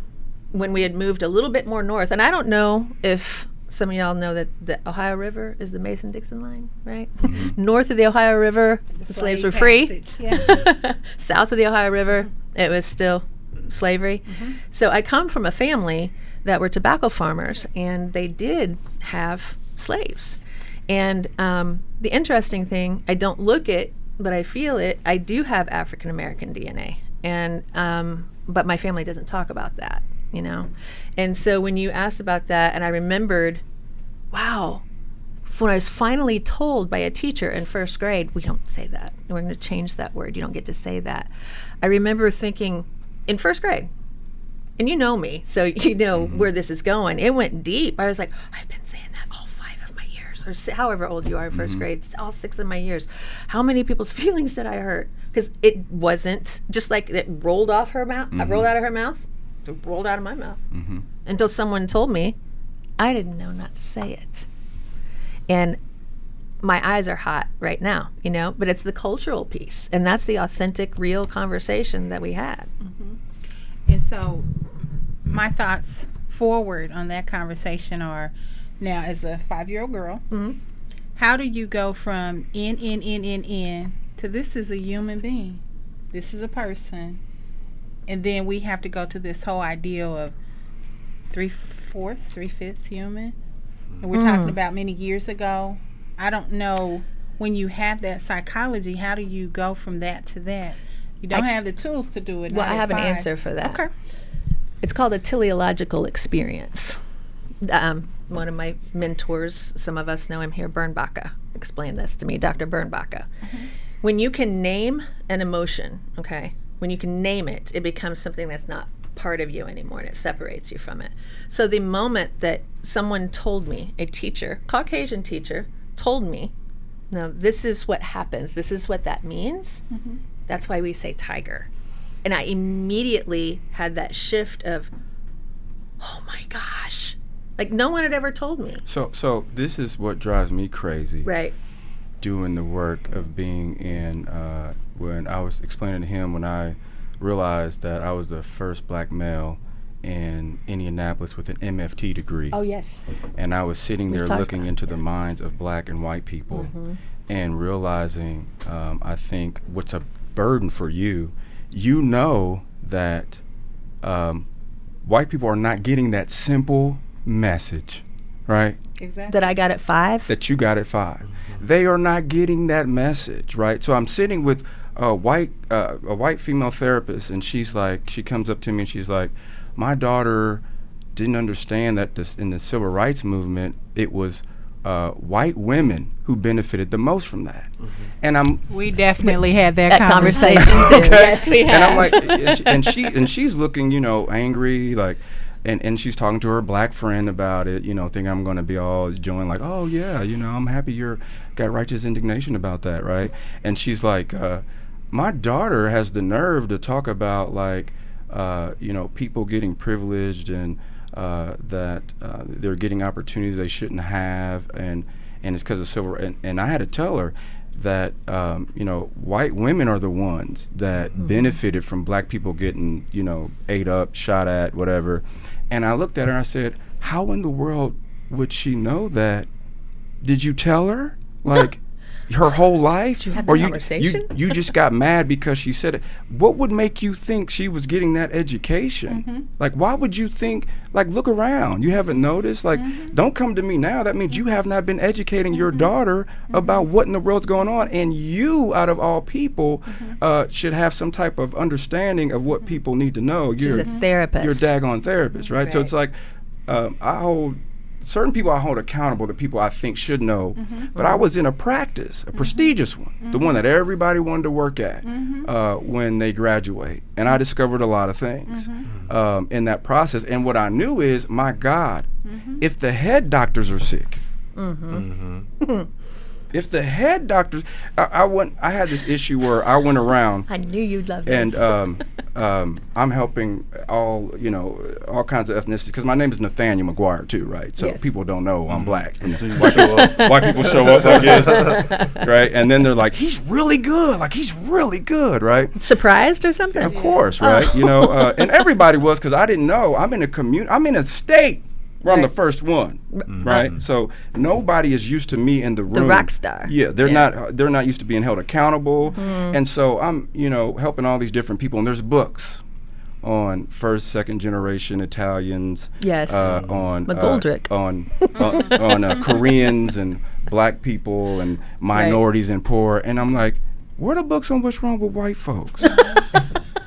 when we had moved a little bit more north. And I don't know if some of y'all know that the Ohio River is the Mason-Dixon line, right? North of the Ohio River, the slaves were free. South of the Ohio River, it was still slavery. So I come from a family that were tobacco farmers, and they did have slaves. And the interesting thing, I don't look it, but I feel it. I do have African American DNA, and but my family doesn't talk about that, And so when you asked about that, and I remembered, wow, when I was finally told by a teacher in first grade, we don't say that. We're going to change that word. You don't get to say that. I remember thinking in first grade, and you know me, so you know where this is going. It went deep. I was like, I've been saying that all 5 of my years, or however old you are in first grade, all 6 of my years. How many people's feelings did I hurt? Because it wasn't just like it rolled off her mouth. I rolled out of her mouth. It rolled out of my mouth. Until someone told me, I didn't know not to say it. And my eyes are hot right now, but it's the cultural piece. And that's the authentic, real conversation that we had. And so my thoughts forward on that conversation are, now as a 5-year-old girl, how do you go from in to this is a human being, this is a person, and then we have to go to this whole ideal of 3/4, 3/5 human, and we're talking about many years ago. I don't know, when you have that psychology, how do you go from that to that? You don't have the tools to do it. Well, I have an answer for that. Okay. It's called a teleological experience. one of my mentors, some of us know him here, Bernbacher, explained this to me, Dr. Bernbacher. When you can name an emotion, okay, when you can name it, it becomes something that's not part of you anymore, and it separates you from it. So the moment that someone told me, a teacher, Caucasian teacher, told me, no, this is what happens, this is what that means, that's why we say tiger. And I immediately had that shift of, oh my gosh, like no one had ever told me. So this is what drives me crazy. Right. Doing the work of being in, when I was explaining to him when I realized that I was the first black male in Indianapolis with an MFT degree. Oh, yes. And I was sitting there looking into the minds of black and white people and realizing, I think, what's a burden for you, you know that white people are not getting that simple message, right? Exactly. That I got at 5? That you got at 5. They are not getting that message, right? So I'm sitting with a white female therapist, and she comes up to me and she's like, my daughter didn't understand that in the civil rights movement, it was white women who benefited the most from that. And we definitely had that conversation too. Okay. Yes, we have. And I'm like, and she's looking, angry, like, and she's talking to her black friend about it, thinking I'm going to be all joined, like, oh yeah, I'm happy you're got righteous indignation about that, right? And she's like, my daughter has the nerve to talk about like, people getting privileged and that they're getting opportunities they shouldn't have, and it's because of civil. And I had to tell her that white women are the ones that benefited from black people getting ate up, shot at, whatever. And I looked at her and I said, how in the world would she know that? Did you tell her? Like her whole life? Did you have the conversation? You just got mad because she said it. What would make you think she was getting that education? Like, why would you think, like, look around. You haven't noticed? Like, don't come to me now. That means you have not been educating your daughter about what in the world's going on. And you, out of all people, should have some type of understanding of what people need to know. She's a therapist. You're a daggone therapist, right? So it's like, I hold certain people accountable to people I think should know, but I was in a practice, a prestigious one, the one that everybody wanted to work at when they graduate. And I discovered a lot of things in that process. And what I knew is, my God, if the head doctors are sick, if the head doctors, I had this issue where I went around. I knew you'd love this. And I'm helping all kinds of ethnicities, because my name is Nathaniel McGuire too, right? So people don't know I'm black. And so white people show up, I guess, right? And then they're like, he's really good, right? Surprised or something? Of course, right? And everybody was, because I didn't know. I'm in a state where I'm the first one, right? So nobody is used to me in the room. The rock star. Yeah, they're not used to being held accountable. And so I'm, helping all these different people. And there's books on first, second generation Italians. Yes. On McGoldrick. On Koreans and black people and minorities and poor. And I'm like, where are the books on what's wrong with white folks?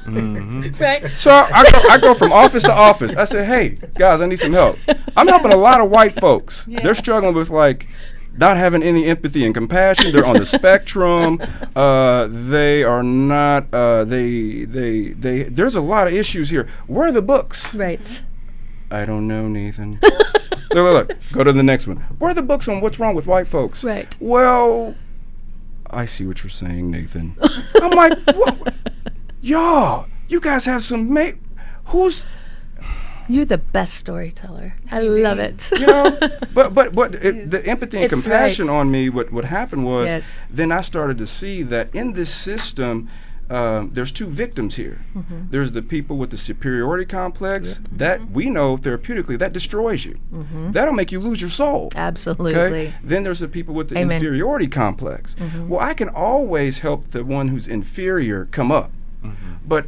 Right. So I go from office to office. I say, hey, guys, I need some help. I'm helping a lot of white folks. They're struggling with, like, not having any empathy and compassion. They're on the spectrum. They are not, there's a lot of issues here. Where are the books? Right. I don't know, Nathan. Look, go to the next one. Where are the books on what's wrong with white folks? Right. Well, I see what you're saying, Nathan. I'm like, what? Y'all, you guys have some You're the best storyteller. I love it. But the empathy and compassion on me, what happened was, then I started to see that in this system, there's two victims here. There's the people with the superiority complex that we know therapeutically that destroys you. That'll make you lose your soul. Absolutely. Okay? Then there's the people with the inferiority complex. Well, I can always help the one who's inferior come up. But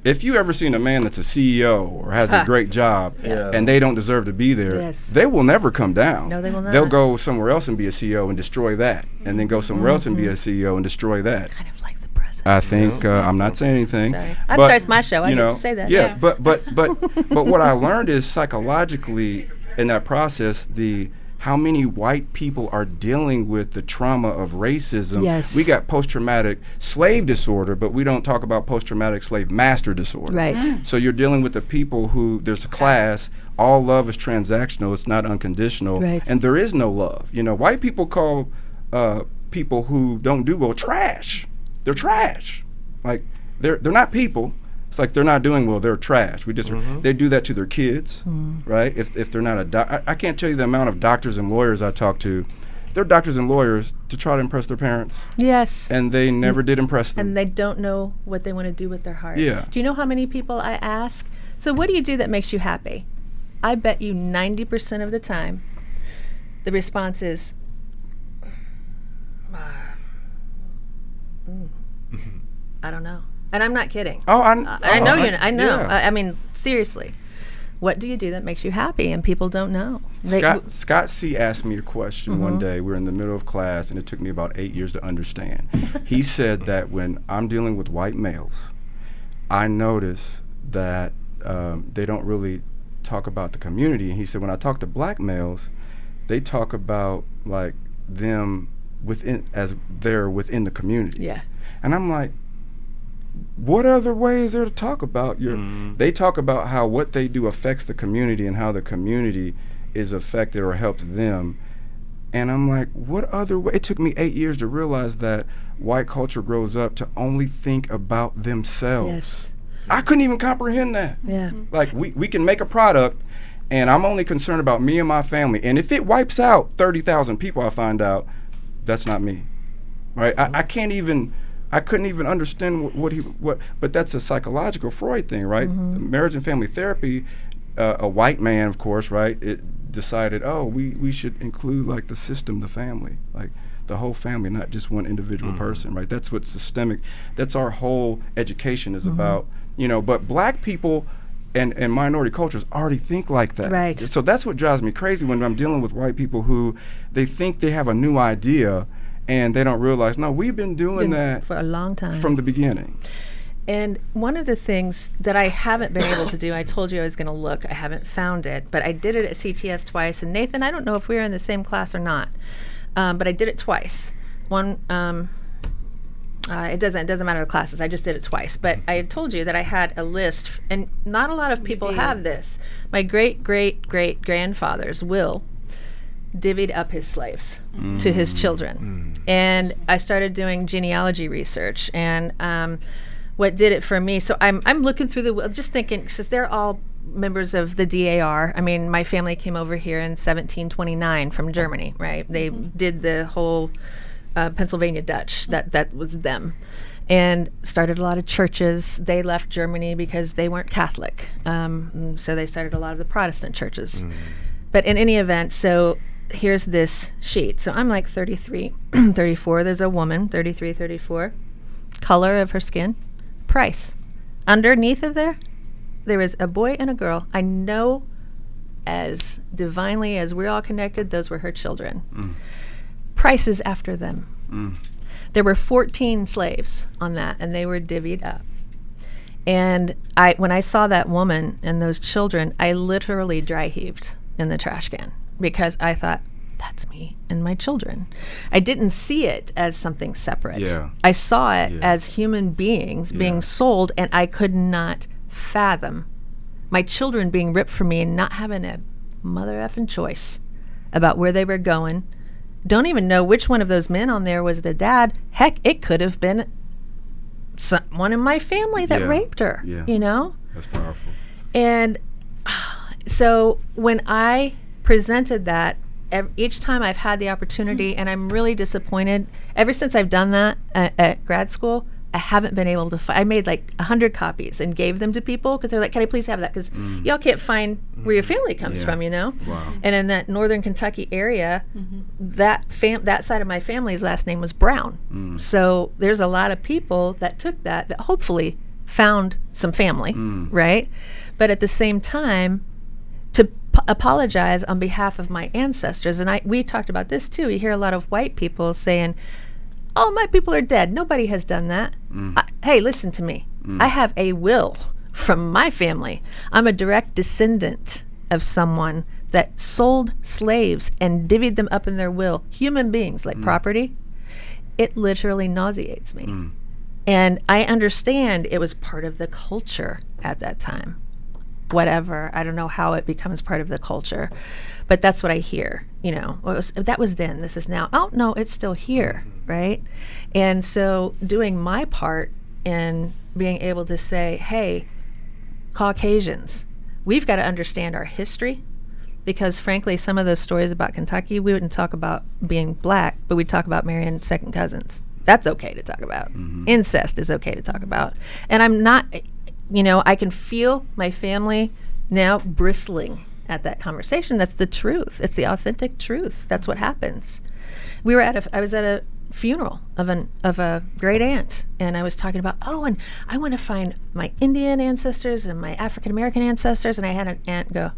if you ever seen a man that's a CEO or has a great job and they don't deserve to be there, they will never come down. No, they will not. They'll go somewhere else and be a CEO and destroy that, and then go somewhere else and be a CEO and destroy that. Kind of like the president. I think I'm not saying anything. Sorry. I'm sorry, it's my show. I get to say that. Yeah, but what I learned is psychologically in that process, how many white people are dealing with the trauma of racism. Yes. We got post-traumatic slave disorder, but we don't talk about post-traumatic slave master disorder. Right. So you're dealing with the people who, there's a class, all love is transactional, it's not unconditional, right. and there is no love. White people call people who don't do well trash. They're trash. Like, they're not people. It's like they're not doing well. They're trash. They do that to their kids, right? If they're not a doctor, I can't tell you the amount of doctors and lawyers I talk to. They're doctors and lawyers to try to impress their parents. Yes. And they never did impress them. And they don't know what they want to do with their heart. Yeah. Do you know how many people I ask, so what do you do that makes you happy? I bet you 90% of the time, the response is, I don't know. And I'm not kidding. Oh, I know you know. I know. Yeah. I mean, seriously. What do you do that makes you happy? And people don't know. Scott C. asked me a question one day. We were in the middle of class, and it took me about 8 years to understand. He said that when I'm dealing with white males, I notice that they don't really talk about the community. And he said when I talk to black males, they talk about like them as they're within the community. Yeah. And I'm like, what other way is there to talk about they talk about how what they do affects the community and how the community is affected or helps them. And I'm like, what other way? It took me 8 years to realize that white culture grows up to only think about themselves. Yes. I couldn't even comprehend that. Yeah. Like we can make a product and I'm only concerned about me and my family. And if it wipes out 30,000 people, I find out that's not me. Right? I couldn't even understand but that's a psychological Freud thing, right? Marriage and family therapy, a white man, of course, right? It decided, we should include like the system, the family, like the whole family, not just one individual person, right? That's what systemic, that's our whole education is about, but black people and minority cultures already think like that. Right. So that's what drives me crazy when I'm dealing with white people who they think they have a new idea and they don't realize, no, we've been doing that for a long time. From the beginning. And one of the things that I haven't been able to do, I told you I was going to look, I haven't found it, but I did it at CTS twice. And Nathan, I don't know if we were in the same class or not, but I did it twice. One, it doesn't matter the classes, I just did it twice. But I had told you that I had a list, and not a lot of people have this. My great-great-great-grandfather's will divvied up his slaves to his children. And I started doing genealogy research, and what did it for me, so I'm looking through the will, just thinking, because they're all members of the DAR. I mean, my family came over here in 1729 from Germany, right? They did the whole Pennsylvania Dutch, that was them. And started a lot of churches. They left Germany because they weren't Catholic. So they started a lot of the Protestant churches. But in any event, so here's this sheet. So I'm like 33, 34. There's a woman, 33, 34. Color of her skin, price. Underneath of there is a boy and a girl. I know as divinely as we're all connected, those were her children. Prices after them. There were 14 slaves on that, and they were divvied up. And when I saw that woman and those children, I literally dry heaved in the trash can because I thought, that's me and my children. I didn't see it as something separate. Yeah. I saw it as human beings being sold, and I could not fathom my children being ripped from me and not having a mother effing choice about where they were going. Don't even know which one of those men on there was the dad. Heck, it could have been someone in my family that raped her, you know? That's powerful. And so when I presented that, each time I've had the opportunity, and I'm really disappointed, ever since I've done that at grad school, I haven't been able to I made like 100 copies and gave them to people because they're like, can I please have that? Because y'all can't find where your family comes from, you know? Wow. And in that northern Kentucky area, that side of my family's last name was Brown. So there's a lot of people that took that hopefully found some family, right? But at the same time, to apologize on behalf of my ancestors, and we talked about this too. You hear a lot of white people saying, all my people are dead. Nobody has done that. Hey, listen to me. I have a will from my family. I'm a direct descendant of someone that sold slaves and divvied them up in their will, human beings, like property. It literally nauseates me. And I understand it was part of the culture at that time. Whatever, I don't know how it becomes part of the culture, but that's what I hear. That was then, this is now. Oh no, it's still here, right? And so doing my part in being able to say, hey, Caucasians, we've got to understand our history, because frankly, some of those stories about Kentucky, we wouldn't talk about being black, but we'd talk about marrying second cousins. That's okay to talk about. Incest is okay to talk about. And I'm not, I can feel my family now bristling at that conversation. That's the truth. It's the authentic truth. That's what happens. I was at a funeral of a great aunt, and I was talking about, and I want to find my Indian ancestors and my African American ancestors, and I had an aunt go,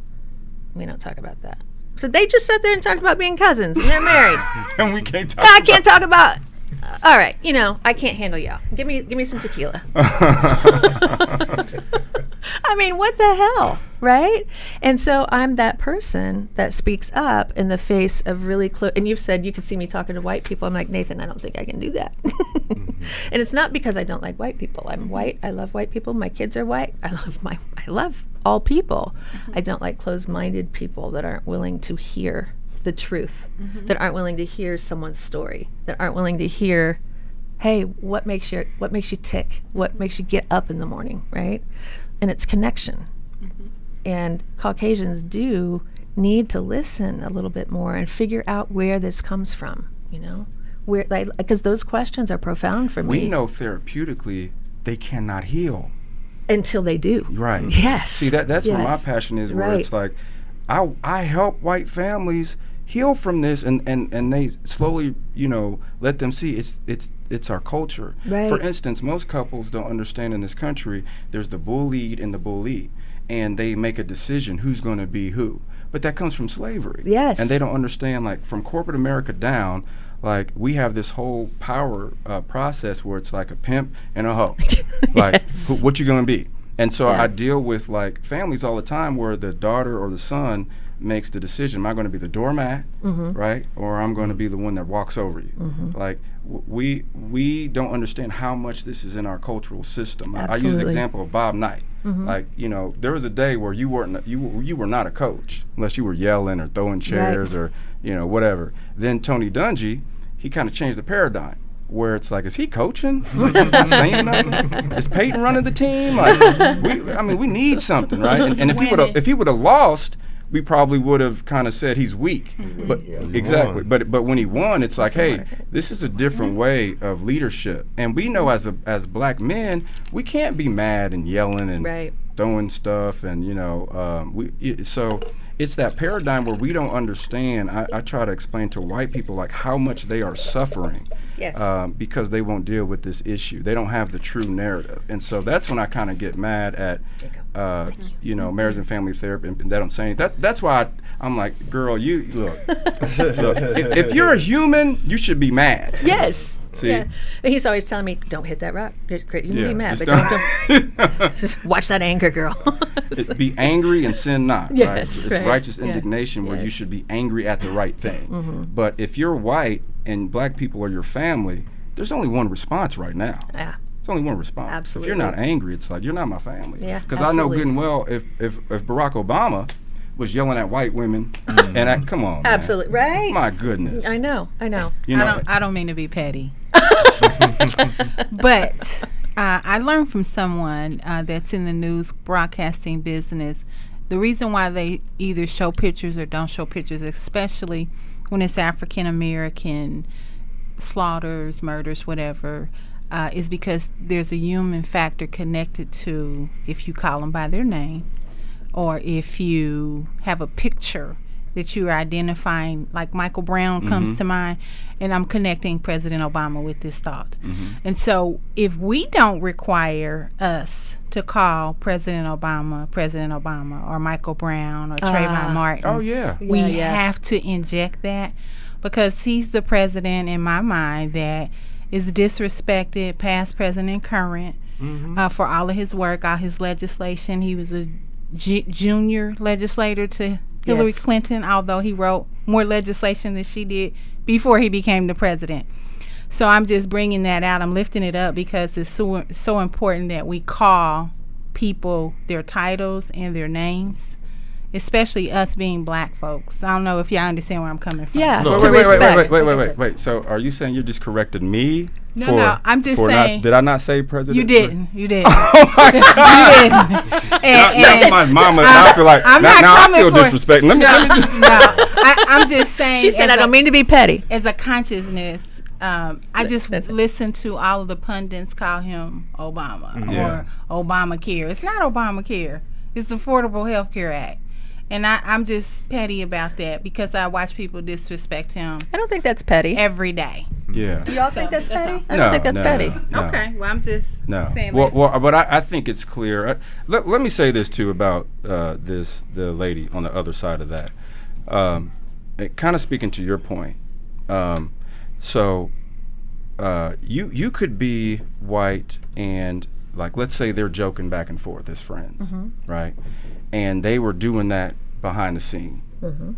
we don't talk about that. So they just sat there and talked about being cousins, and they're married. And we can't talk I can't talk about all right, I can't handle y'all. Give me some tequila. I mean, what the hell, right? And so I'm that person that speaks up in the face of really close. And you've said you can see me talking to white people. I'm like, Nathan, I don't think I can do that. And it's not because I don't like white people. I'm white. I love white people. My kids are white. I love all people. I don't like closed-minded people that aren't willing to hear the truth, that aren't willing to hear someone's story, that aren't willing to hear, hey, what makes you tick? What makes you get up in the morning, right? And it's connection. And Caucasians do need to listen a little bit more and figure out where this comes from, where, because those questions are profound for me. We know therapeutically they cannot heal until they do. Right. Yes. See, that's yes. where my passion is, where it's like, I help white families heal from this, and they slowly, let them see it's our culture. Right. For instance, most couples don't understand in this country, there's the bullied and the bully, and they make a decision who's going to be who. But that comes from slavery. Yes. And they don't understand, like, from corporate America down, like, we have this whole power process where it's like a pimp and a hoe. Like, Yes. what you going to be? And so Yeah. I deal with, like, families all the time where the daughter or the son makes the decision, am I going to be the doormat, right? Or I'm going to be the one that walks over you. Like, we don't understand how much this is in our cultural system. I use the example of Bob Knight. Like, there was a day where you were not a coach unless you were yelling or throwing chairs or, whatever. Then Tony Dungy, he kind of changed the paradigm, where it's like, is he coaching? Like, he's not saying nothing? Is Peyton running the team? Like, we need something, right? And if he would have lost, we probably would have kind of said he's weak. But exactly. But when he won, it's like, hey, this is a different way of leadership. And we know as black men, we can't be mad and yelling and throwing stuff, and so it's that paradigm where we don't understand. I try to explain to white people, like, how much they are suffering. Yes. Because they won't deal with this issue. They don't have the true narrative. And so that's when I kind of get mad at, marriage and family therapy, and they don't say anything. That's why I'm like, girl, you look. If you're a human, you should be mad. Yes. See? Yeah. And he's always telling me, don't hit that rock. You can be mad, just but don't. Just watch that anger, girl. Be angry and sin not. Yes, right? It's righteous indignation where you should be angry at the right thing. But if you're white and black people are your family, there's only one response right now. Yeah. It's only one response. Absolutely. If you're not angry, it's like, you're not my family. Yeah, because I know good and well, if Barack Obama was yelling at white women, and come on, absolutely, man. right? My goodness. I know. I don't mean to be petty, but I learned from someone that's in the news broadcasting business. The reason why they either show pictures or don't show pictures, especially when it's African American slaughters, murders, whatever, is because there's a human factor connected to if you call them by their name, or if you have a picture that you're identifying, like Michael Brown comes to mind, and I'm connecting President Obama with this thought. And so if we don't require us to call President Obama, or Michael Brown, or Trayvon Martin, we have to inject that, because he's the president in my mind that is disrespected, past, present, and current, for all of his work, all his legislation. He was a junior legislator to Hillary Clinton, although he wrote more legislation than she did before he became the president. So I'm just bringing that out. I'm lifting it up because it's so important that we call people their titles and their names, especially us being black folks. I don't know if y'all understand where I'm coming from. Yeah. No. Wait. So are you saying you just corrected me? No, I'm just saying. Did I not say president? You didn't. You didn't. Oh my God. You didn't. That's my mama. I feel like I'm now I feel for disrespected. Let me. I'm just saying. She said, "I don't mean to be petty." As a consciousness, I just listen to all of the pundits call him Obama or Obamacare. It's not Obamacare. It's the Affordable Health Care Act. And I'm just petty about that because I watch people disrespect him. I don't think that's petty. Every day. Yeah. Do y'all think that's petty? I No, don't think that's no, petty. no. Okay. Well, I'm just saying. Well, but I think it's clear. Let me say this too about the lady on the other side of that. Kind of speaking to your point. So you could be white and like let's say they're joking back and forth as friends, right? And they were doing that behind the scene,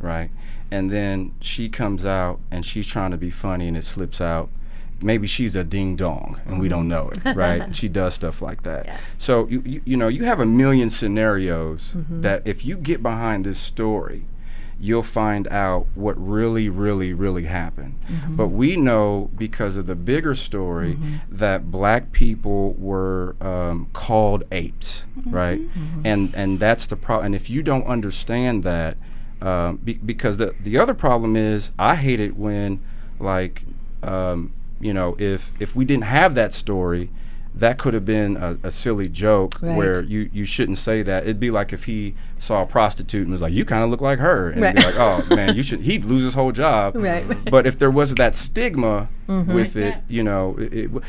right? And then she comes out and she's trying to be funny and it slips out. Maybe she's a ding dong and we don't know it, right? She does stuff like that. Yeah. So you know you have a million scenarios that if you get behind this story, you'll find out what really, really, really happened. But we know because of the bigger story that black people were called apes, right? And that's the problem. And if you don't understand that, because the other problem is I hate it when, like, you know, if we didn't have that story, that could have been a silly joke where you shouldn't say that. It'd be like if he saw a prostitute and was like, you kind of look like her. And it'd be like, oh, man, he'd lose his whole job. But if there wasn't that stigma with it, you know,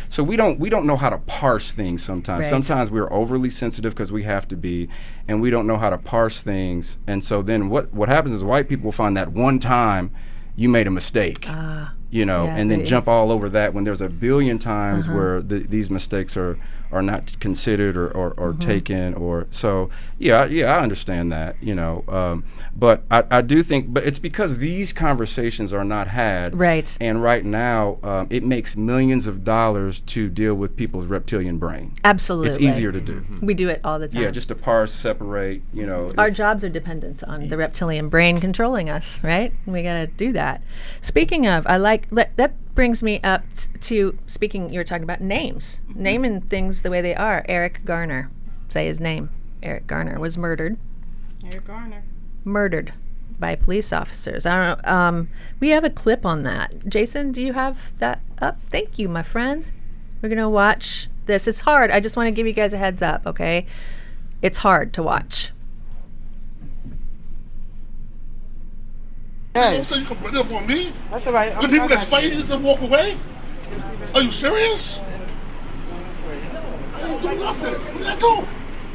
so we don't know how to parse things sometimes. Sometimes we're overly sensitive because we have to be, and we don't know how to parse things. And so then what happens is white people find that one time you made a mistake. You know, and then jump all over that when there's a billion times where these mistakes are not considered or taken or so. Yeah, I understand that, you know. But I do think, but it's because these conversations are not had. Right. And right now, it makes millions of dollars to deal with people's reptilian brain. Absolutely. It's easier to do. We do it all the time. Yeah, just to parse, separate, you know. Our jobs are dependent on the reptilian brain controlling us, right? We got to do that. Speaking of, that brings me up to speaking, you were talking about names. Naming things the way they are. Eric Garner, say his name. Eric Garner was murdered. Eric Garner. Murdered by police officers. I don't know. We have a clip on that. Jason, do you have that up? Thank you, my friend. We're going to watch this. It's hard. I just want to give you guys a heads up, okay? It's hard to watch. Yes. So you can put it up on me? That's all right. The people that's fighting just to walk away? Are you serious? I didn't do nothing. What did I do?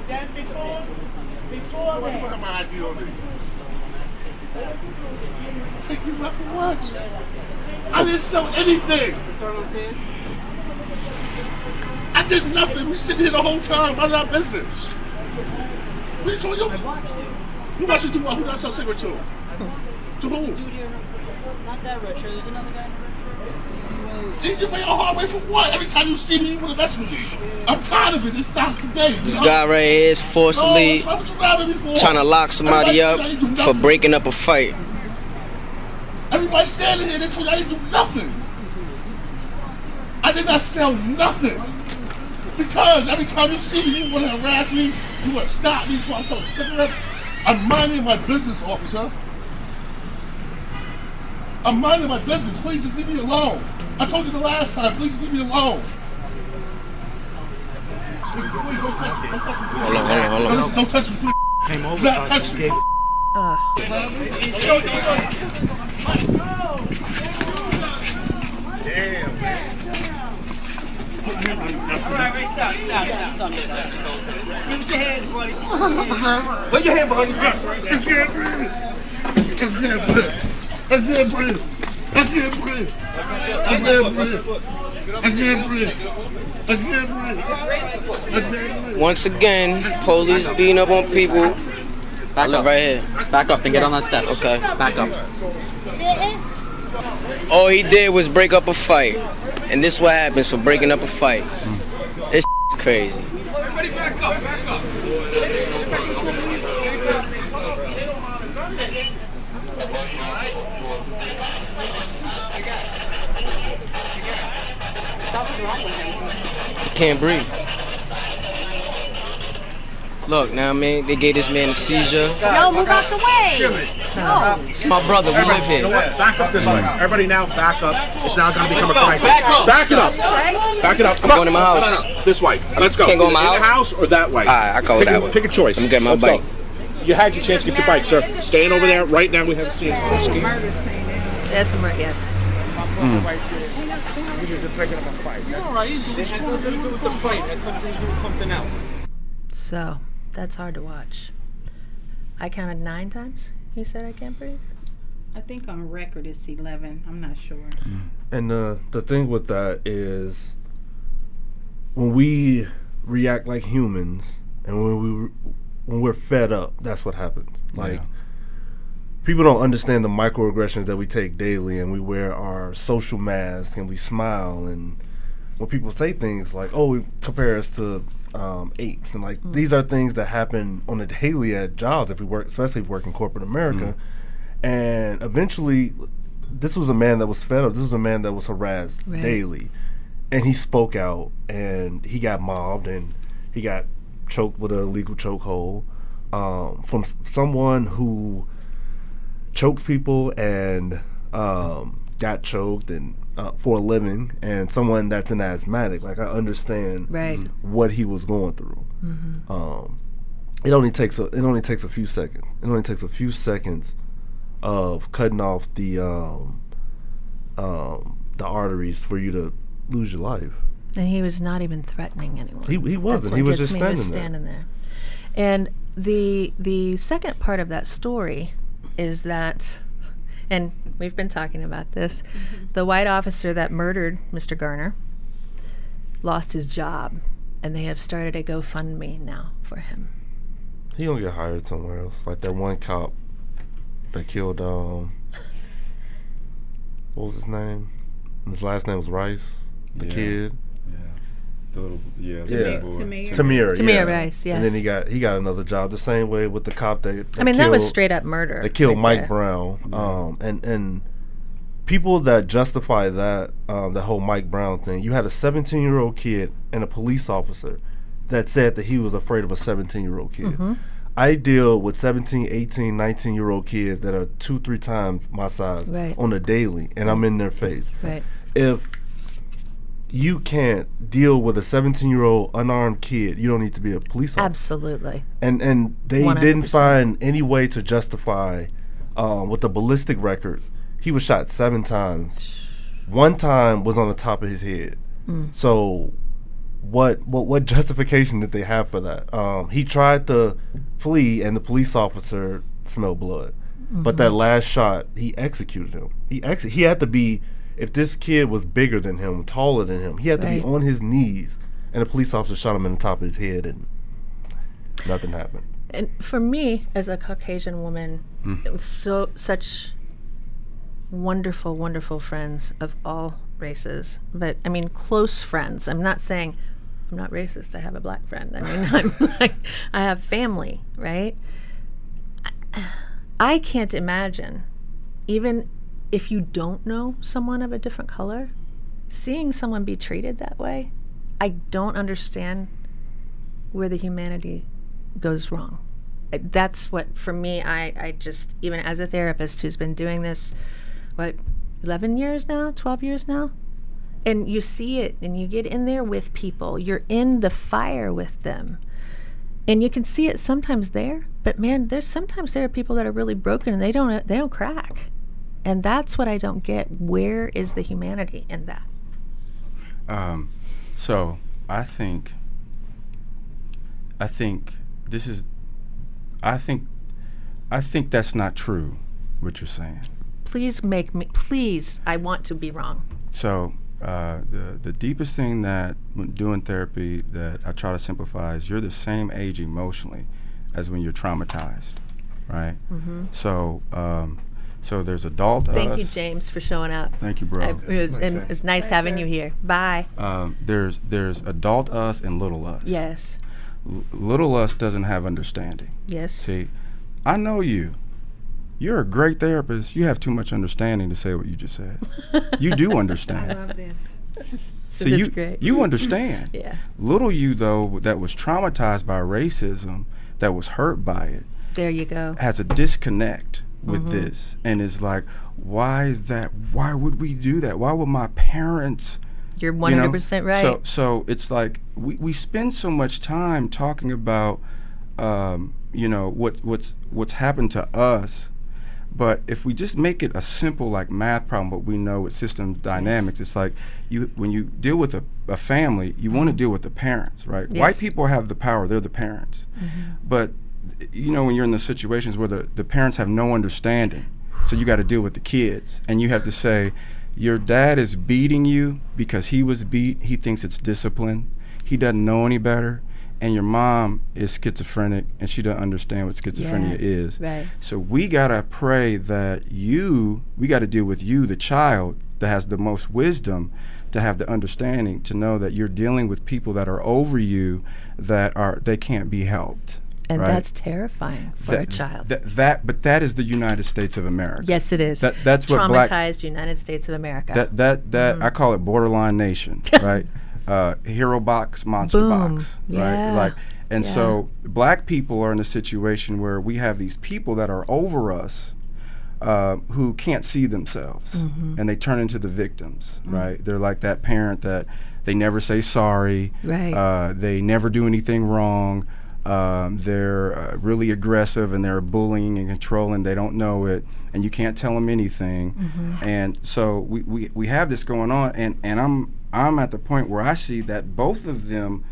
Then before that. What am I ID on me? Take you left for what? I didn't sell anything. I did nothing. We sitting here the whole time. Mind our business. What are you talking about? I watched you. You watched me do what? Who did I sell cigarette to? To whom? Not that Richard. There's another guy. Easy way or hard way for what? Every time you see me, you want to mess with me. I'm tired of it. It stops today. This guy right here is forcibly trying to lock somebody up for breaking up a fight. Everybody standing here, they told you I didn't do nothing. I did not sell nothing. Because every time you see me, you want to harass me, you want to stop me, you want to sell cigarettes. I'm minding my business, officer. I'm minding my business. Please just leave me alone. I told you the last time. Please just leave me alone. Please, don't touch me. Don't touch me. Hold on. Don't touch me, please. Came over. Do not touch me. Damn, man. All right, stop. Give us your hands, buddy. Put your hand behind you. I can't breathe. I can't breathe. I can't breathe. I can't breathe. Once again, police beating up on people. I live right here. Back up and get on that step. Okay. Back up. All he did was break up a fight. And this is what happens for breaking up a fight. This crazy. Everybody back up, back up. You can't breathe. Look, now, man, they gave this man a seizure. Yo, move out the way. It's my brother. We live here. Back up this way. Everybody now back up. It's now going to become a crisis. Back it up. Back it up. I'm going to my house. No. This way. Let's go. Can't go in my In the house or that way? All right, I go that way. Pick a choice. I'm getting my Let's bike. Go. You had your chance to get your bike, sir. Staying over there. Right now we have a scene. That's a murder, yes. So, that's hard to watch. I counted 9 times. He said I can't breathe. I think on record it's 11. I'm not sure. And the thing with that is when we react like humans and when we're fed up, that's what happens. Like, people don't understand the microaggressions that we take daily, and we wear our social masks and we smile, and when people say things like, oh, we compare us to apes, and like these are things that happen on a daily at jobs if we work, especially if we work in corporate America. And eventually, this was a man that was fed up. This was a man that was harassed daily, and he spoke out, and he got mobbed, and he got choked with a illegal chokehold from someone who choked people and got choked and for a living, and someone that's an asthmatic. Like, I understand what he was going through. It only takes a few seconds. It only takes a few seconds of cutting off the arteries for you to lose your life. And he was not even threatening anyone. He wasn't. He was just standing there. He was standing there. And the second part of that story is that, and we've been talking about this, the white officer that murdered Mr. Garner lost his job, and they have started a GoFundMe now for him. He gonna get hired somewhere else. Like that one cop that killed what was his name? His last name was Rice. The kid. Tamir Rice, yes. And then he got another job the same way with the cop that that was straight up murder. They killed Mike Brown. And people that justify that the whole Mike Brown thing, you had a 17-year-old kid and a police officer that said that he was afraid of a 17-year-old kid. I deal with 17, 18, 19-year-old kids that are 2-3 times my size on a daily, and I'm in their face. If you can't deal with a 17-year-old unarmed kid, you don't need to be a police officer. Absolutely. And they 100%. Didn't find any way to justify with the ballistic records. He was shot 7 times. 1 time was on the top of his head. So what justification did they have for that? He tried to flee, and the police officer smelled blood. But that last shot, he executed him. He had to be, if this kid was bigger than him, taller than him, he had to be on his knees, and the police officer shot him in the top of his head, and nothing happened. And for me, as a Caucasian woman, it was such wonderful, wonderful friends of all races. But I mean, close friends. I'm not saying I'm not racist. I have a black friend. I mean, I have family, right? I can't imagine, even if you don't know someone of a different color, seeing someone be treated that way. I don't understand where the humanity goes wrong. That's what, for me, I just, even as a therapist who's been doing this, 11 years now, 12 years now? And you see it, and you get in there with people. You're in the fire with them. And you can see it sometimes there, but man, sometimes there are people that are really broken and they don't crack. And that's what I don't get. Where is the humanity in that? So I think that's not true, what you're saying. Please I want to be wrong. So the deepest thing that when doing therapy that I try to simplify is you're the same age emotionally as when you're traumatized, right? Mm-hmm. So so there's adult Thank us. you, James, for showing up. Thank you, bro. It's nice having you here. Bye. There's adult us and little us. Yes. Little us doesn't have understanding. Yes. See, I know you. You're a great therapist. You have too much understanding to say what you just said. You do understand. I love this. So See, that's great. you understand. Yeah. Little you, though, that was traumatized by racism, that was hurt by it, There you go. has a disconnect with this, and is like, why is that? Why would we do that? Why would my parents? You're 100% right. So it's like we spend so much time talking about, what's happened to us. But if we just make it a simple like math problem, but we know it's system dynamics, it's like when you deal with a family, you want to deal with the parents, right? Yes. White people have the power, they're the parents. But when you're in the situations where the parents have no understanding, so you got to deal with the kids, and you have to say, your dad is beating you because he was beat, he thinks it's discipline, he doesn't know any better. And your mom is schizophrenic, and she doesn't understand what schizophrenia is. Right. So we gotta pray that we gotta deal with you, the child that has the most wisdom, to have the understanding, to know that you're dealing with people that are over you, they can't be helped. And right? that's terrifying for a child. But that is the United States of America. Yes, it is. That's what traumatized United States of America. I call it borderline nation, right? Hero box, monster box, right? Yeah. So black people are in a situation where we have these people that are over us who can't see themselves, and they turn into the victims, right? They're like that parent that they never say sorry, right? They never do anything wrong. They're really aggressive, and they're bullying and controlling. They don't know it, and you can't tell them anything. And so we have this going on, and I'm at the point where I see that both of them,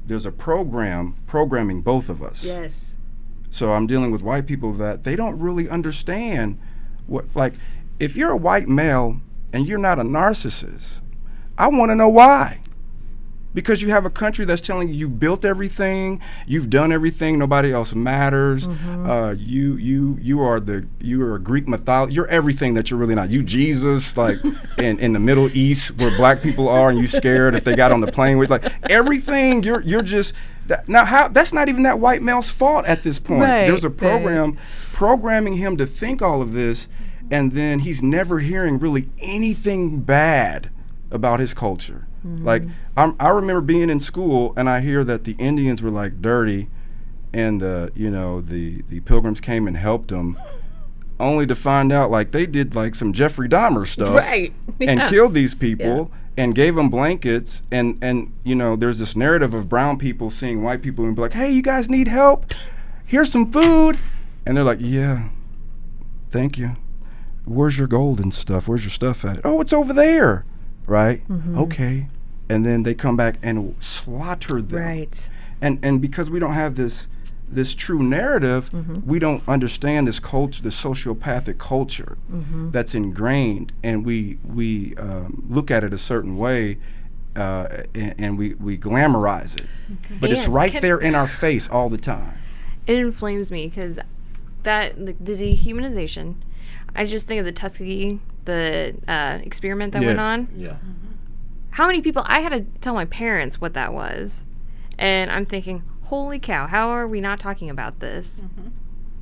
there's a programming both of us. Yes. So I'm dealing with white people that they don't really understand if you're a white male and you're not a narcissist, I want to know why. Because you have a country that's telling you built everything, you've done everything, nobody else matters. You are Greek mythology. You're everything that you're really not. You Jesus, like in the Middle East where black people are, and you scared if they got on the plane with everything. You're just now. That's not even that white male's fault at this point. Right, There's a program programming him to think all of this, and then he's never hearing really anything bad about his culture. Like I remember being in school, and I hear that the Indians were like dirty, and the Pilgrims came and helped them, only to find out like they did like some Jeffrey Dahmer stuff, right? And killed these people and gave them blankets, and there's this narrative of brown people seeing white people and be like, hey, you guys need help? Here's some food, and they're like, yeah, thank you. Where's your gold and stuff? Where's your stuff at? Oh, it's over there. Right? Okay. And then they come back and slaughter them. Right. And because we don't have this true narrative, we don't understand this culture, the sociopathic culture that's ingrained, and we look at it a certain way, and we glamorize it. But it's right there in our face all the time. It inflames me because the dehumanization. I just think of the Tuskegee, the experiment that went on. Yeah. How many people, I had to tell my parents what that was. And I'm thinking, holy cow, how are we not talking about this?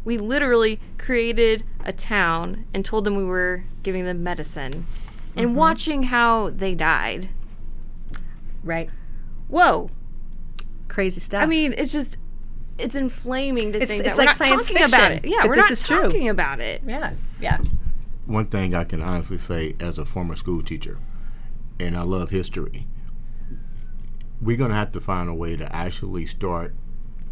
We literally created a town and told them we were giving them medicine. And watching how they died. Right. Whoa. Crazy stuff. I mean, it's inflaming to think that it's we're like not science talking fiction, about it. Yeah, but we're this not is true. talking about it. Yeah. One thing I can honestly say as a former school teacher, and I love history, we're going to have to find a way to actually start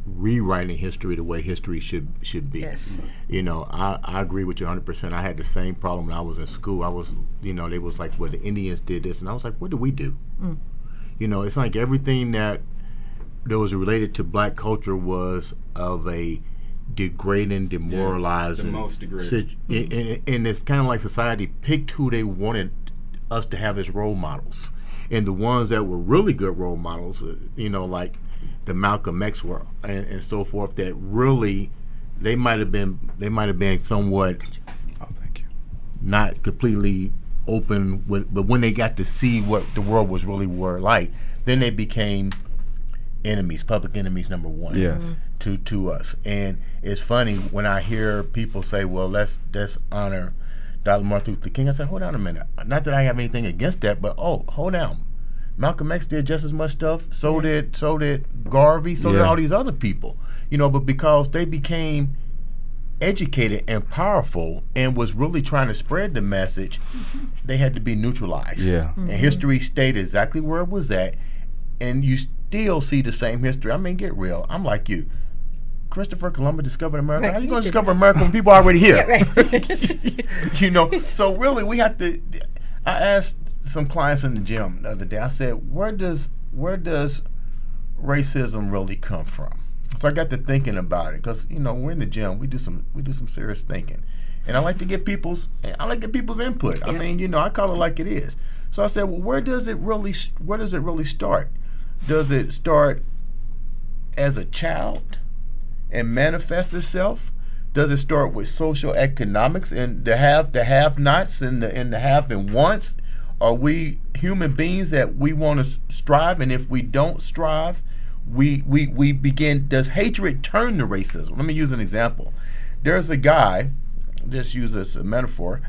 rewriting history the way history should be. Yes. I agree with you 100%. I had the same problem when I was in school. I was, they was like, well, the Indians did this, and I was like, what did we do? It's like everything that was related to black culture was of a degrading, demoralizing, the most degrading. And it's kind of like society picked who they wanted us to have as role models. And the ones that were really good role models, like the Malcolm X were and so forth, that really they might have been somewhat not completely open but when they got to see what the world was really were like, then they became enemies, public enemies number one. Yes. To us. And it's funny when I hear people say, well, let's honor Dr. Martin Luther King. I said, hold on a minute. Not that I have anything against that, but hold on. Malcolm X did just as much stuff. So did Garvey. So did all these other people. But because they became educated and powerful and was really trying to spread the message, they had to be neutralized. Yeah. And history stayed exactly where it was at. And you still see the same history. I mean, get real. I'm like you. Christopher Columbus discovered America. Right. How you going to discover America when people are already here? Yeah, right. So really we have to. I asked some clients in the gym the other day. I said, where does racism really come from? So I got to thinking about it because we're in the gym. We do some serious thinking, and I like to get people's input. Yeah. I mean, I call it like it is. So I said, well, where does it really start? Does it start as a child and manifest itself? Does it start with social economics and the have-nots and the have and wants? Are we human beings that we want to strive, and if we don't strive, we begin? Does hatred turn to racism? Let me use an example. There's a guy, just use this as a metaphor.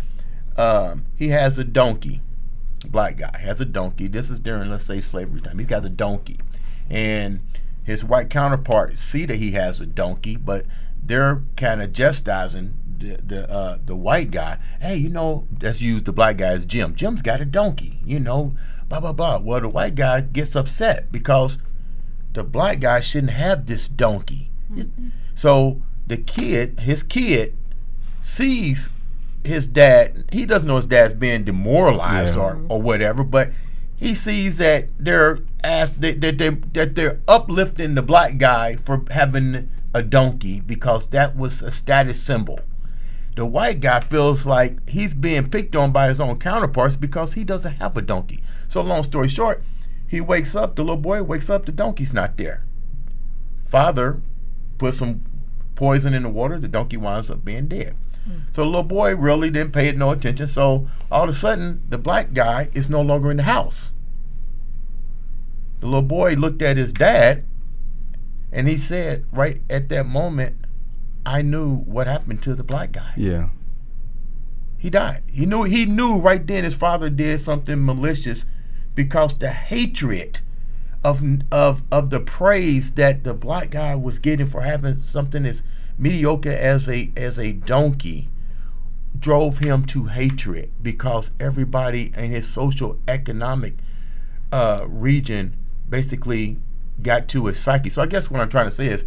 He has a donkey. Black guy has a donkey. This is during, let's say, slavery time. He has a donkey, and his white counterpart see that he has a donkey, but they're kind of chastising the white guy. Hey, let's use the black guy as Jim. Jim's got a donkey. Blah blah blah. Well, the white guy gets upset because the black guy shouldn't have this donkey. Mm-hmm. So his kid, sees his dad. He doesn't know his dad's being demoralized or whatever, but he sees that they're uplifting the black guy for having a donkey because that was a status symbol. The white guy feels like he's being picked on by his own counterparts because he doesn't have a donkey. So long story short, he wakes up, the little boy wakes up, the donkey's not there. Father puts some poison in the water, the donkey winds up being dead. So the little boy really didn't pay it no attention. So all of a sudden, the black guy is no longer in the house. The little boy looked at his dad, and he said, right at that moment, I knew what happened to the black guy. Yeah. He died. He knew right then his father did something malicious because the hatred of the praise that the black guy was getting for having something as mediocre as a donkey drove him to hatred because everybody in his social economic region basically got to his psyche. So I guess what I'm trying to say is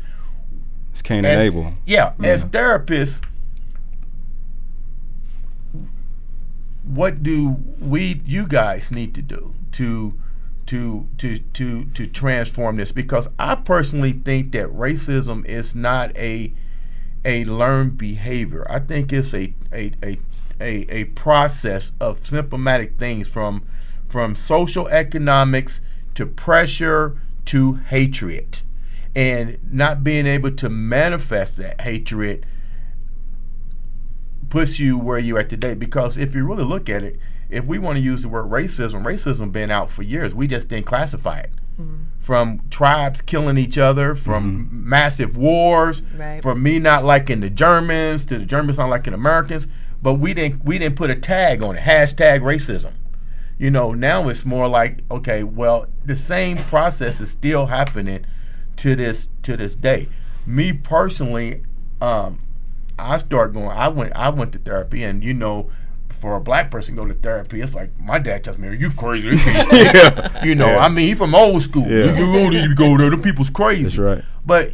it's Cain and Abel. Yeah, as therapists, what do you guys need to do to transform this? Because I personally think that racism is not a learned behavior. I think it's a process of symptomatic things from social economics to pressure to hatred, and not being able to manifest that hatred puts you where you're at today. Because if you really look at it, if we want to use the word racism been out for years. We just didn't classify it. Mm-hmm. From tribes killing each other, from massive wars, from me not liking the Germans to the Germans not liking Americans, but we didn't put a tag on it. #racism. Now it's more like, okay, well, the same process is still happening to this day. Me personally, I went to therapy, and for a black person to go to therapy, it's like my dad tells me, "Are you crazy?" I mean, he from old school. You don't need to go there. Them people's crazy. That's right. But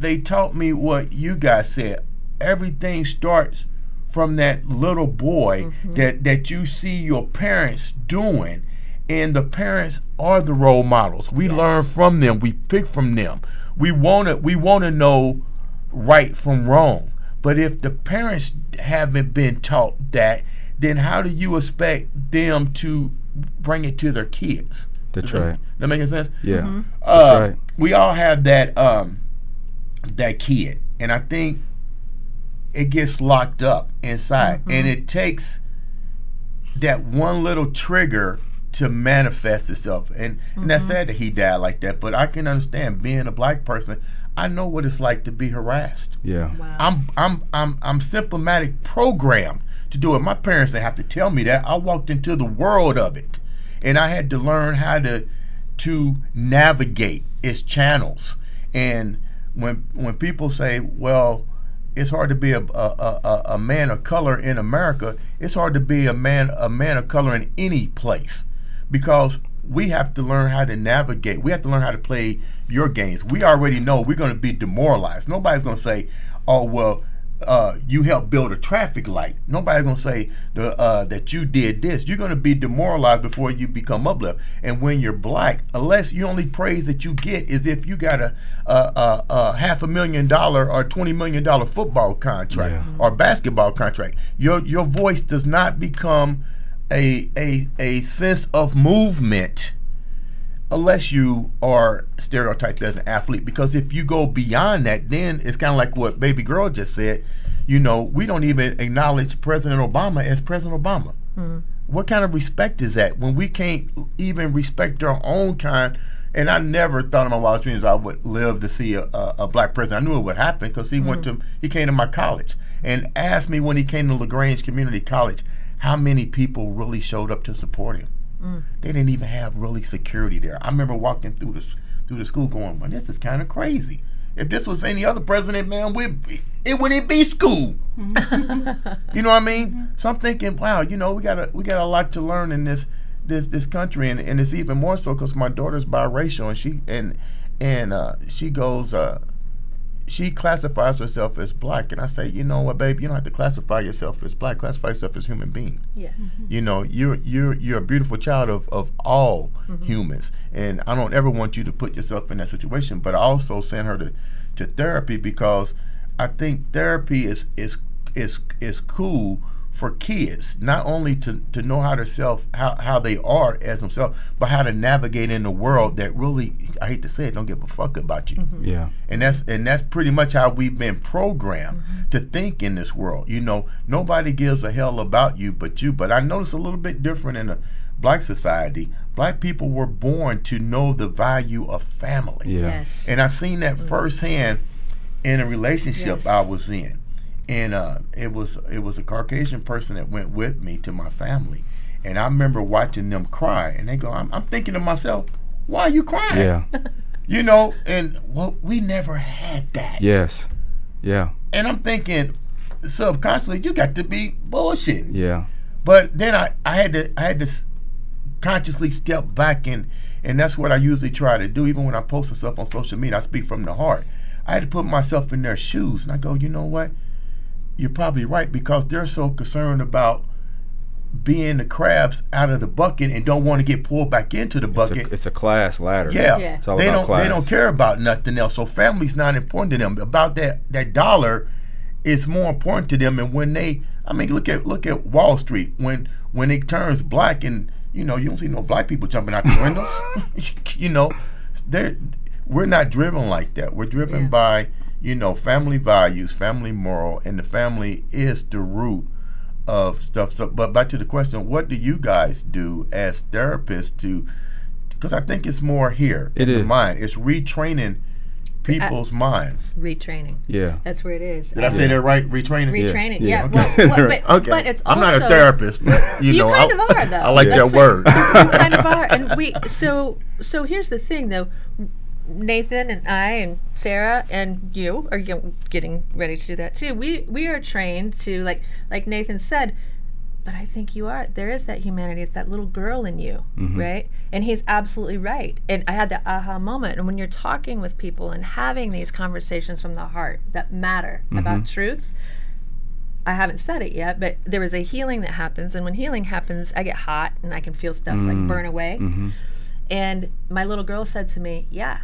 they taught me what you guys said. Everything starts from that little boy that you see your parents doing, and the parents are the role models. We learn from them. We pick from them. We wanna know right from wrong. But if the parents haven't been taught that, then how do you expect them to bring it to their kids? That's right. That making sense? Yeah. That's right. We all have that that kid, and I think it gets locked up inside, and it takes that one little trigger to manifest itself. And that's sad that he died like that, but I can understand, being a black person, I know what it's like to be harassed. Yeah. Wow. I'm symptomatic programmed to do it. My parents didn't have to tell me that. I walked into the world of it, and I had to learn how to navigate its channels. And when people say, well, it's hard to be a man of color in America, it's hard to be a man of color in any place, because we have to learn how to navigate. We have to learn how to play your games. We already know we're going to be demoralized. Nobody's going to say, oh, well, you helped build a traffic light. Nobody's going to say that you did this. You're going to be demoralized before you become uplift. And when you're black, unless the only praise that you get is if you got a $500,000 or $20 million football contract or basketball contract, your voice does not become a sense of movement unless you are stereotyped as an athlete. Because if you go beyond that, then it's kind of like what baby girl just said. We don't even acknowledge President Obama as President Obama. What kind of respect is that when we can't even respect our own kind? And I never thought in my wildest dreams I would live to see a black president. I knew it would happen because he came to my college and asked me when he came to LaGrange Community College how many people really showed up to support him. They didn't even have really security there. I remember walking through the school going, well, this is kind of crazy. If this was any other president, man, it wouldn't be school. You know what I mean? So I'm thinking, wow, we got a lot to learn in this country, and it's even more so because my daughter's biracial, and she goes, she classifies herself as black, and I say, you know what, babe, you don't have to classify yourself as black. Classify yourself as human being. Yeah. You're a beautiful child of all humans, and I don't ever want you to put yourself in that situation. But I also send her to therapy because I think therapy is cool for kids, not only to know how they are as themselves, but how to navigate in the world that really, I hate to say it, don't give a fuck about you. Yeah. And that's pretty much how we've been programmed to think in this world. Nobody gives a hell about you but you. But I notice a little bit different in a black society. Black people were born to know the value of family. Yeah. Yes. And I seen that firsthand in a relationship I was in. And it was a Caucasian person that went with me to my family, and I remember watching them cry. And they go, I'm thinking to myself, why are you crying? Yeah. And we never had that. Yes. Yeah. And I'm thinking, subconsciously, you got to be bullshitting. Yeah. But then I had to consciously step back, and that's what I usually try to do. Even when I post stuff on social media, I speak from the heart. I had to put myself in their shoes, and I go, you know what? You're probably right, because they're so concerned about being the crabs out of the bucket and don't want to get pulled back into the bucket. It's a class ladder. Yeah. It's all about class. They don't care about nothing else. So family's not important to them. About that dollar is more important to them. And when look at Wall Street, when it turns black, and you don't see no black people jumping out the windows. We're not driven like that. We're driven by family values, family moral, and the family is the root of stuff. So, but back to the question, what do you guys do as therapists because I think it's more here in the mind. It's retraining people's minds. Retraining. Yeah. That's where it is. Did I say that right? Retraining? Retraining, yeah. Okay. But it's also, I'm not a therapist, but you kind of are, though. I like that word. You kind of are. And so here's the thing, though. Nathan and I and Sarah and you are getting ready to do that too. We are trained to, like Nathan said, but I think there is that humanity. It's that little girl in you, right? And he's absolutely right. And I had that aha moment. And when you're talking with people and having these conversations from the heart that matter about truth, I haven't said it yet, but there is a healing that happens. And when healing happens, I get hot and I can feel stuff like burn away. And my little girl said to me, yeah,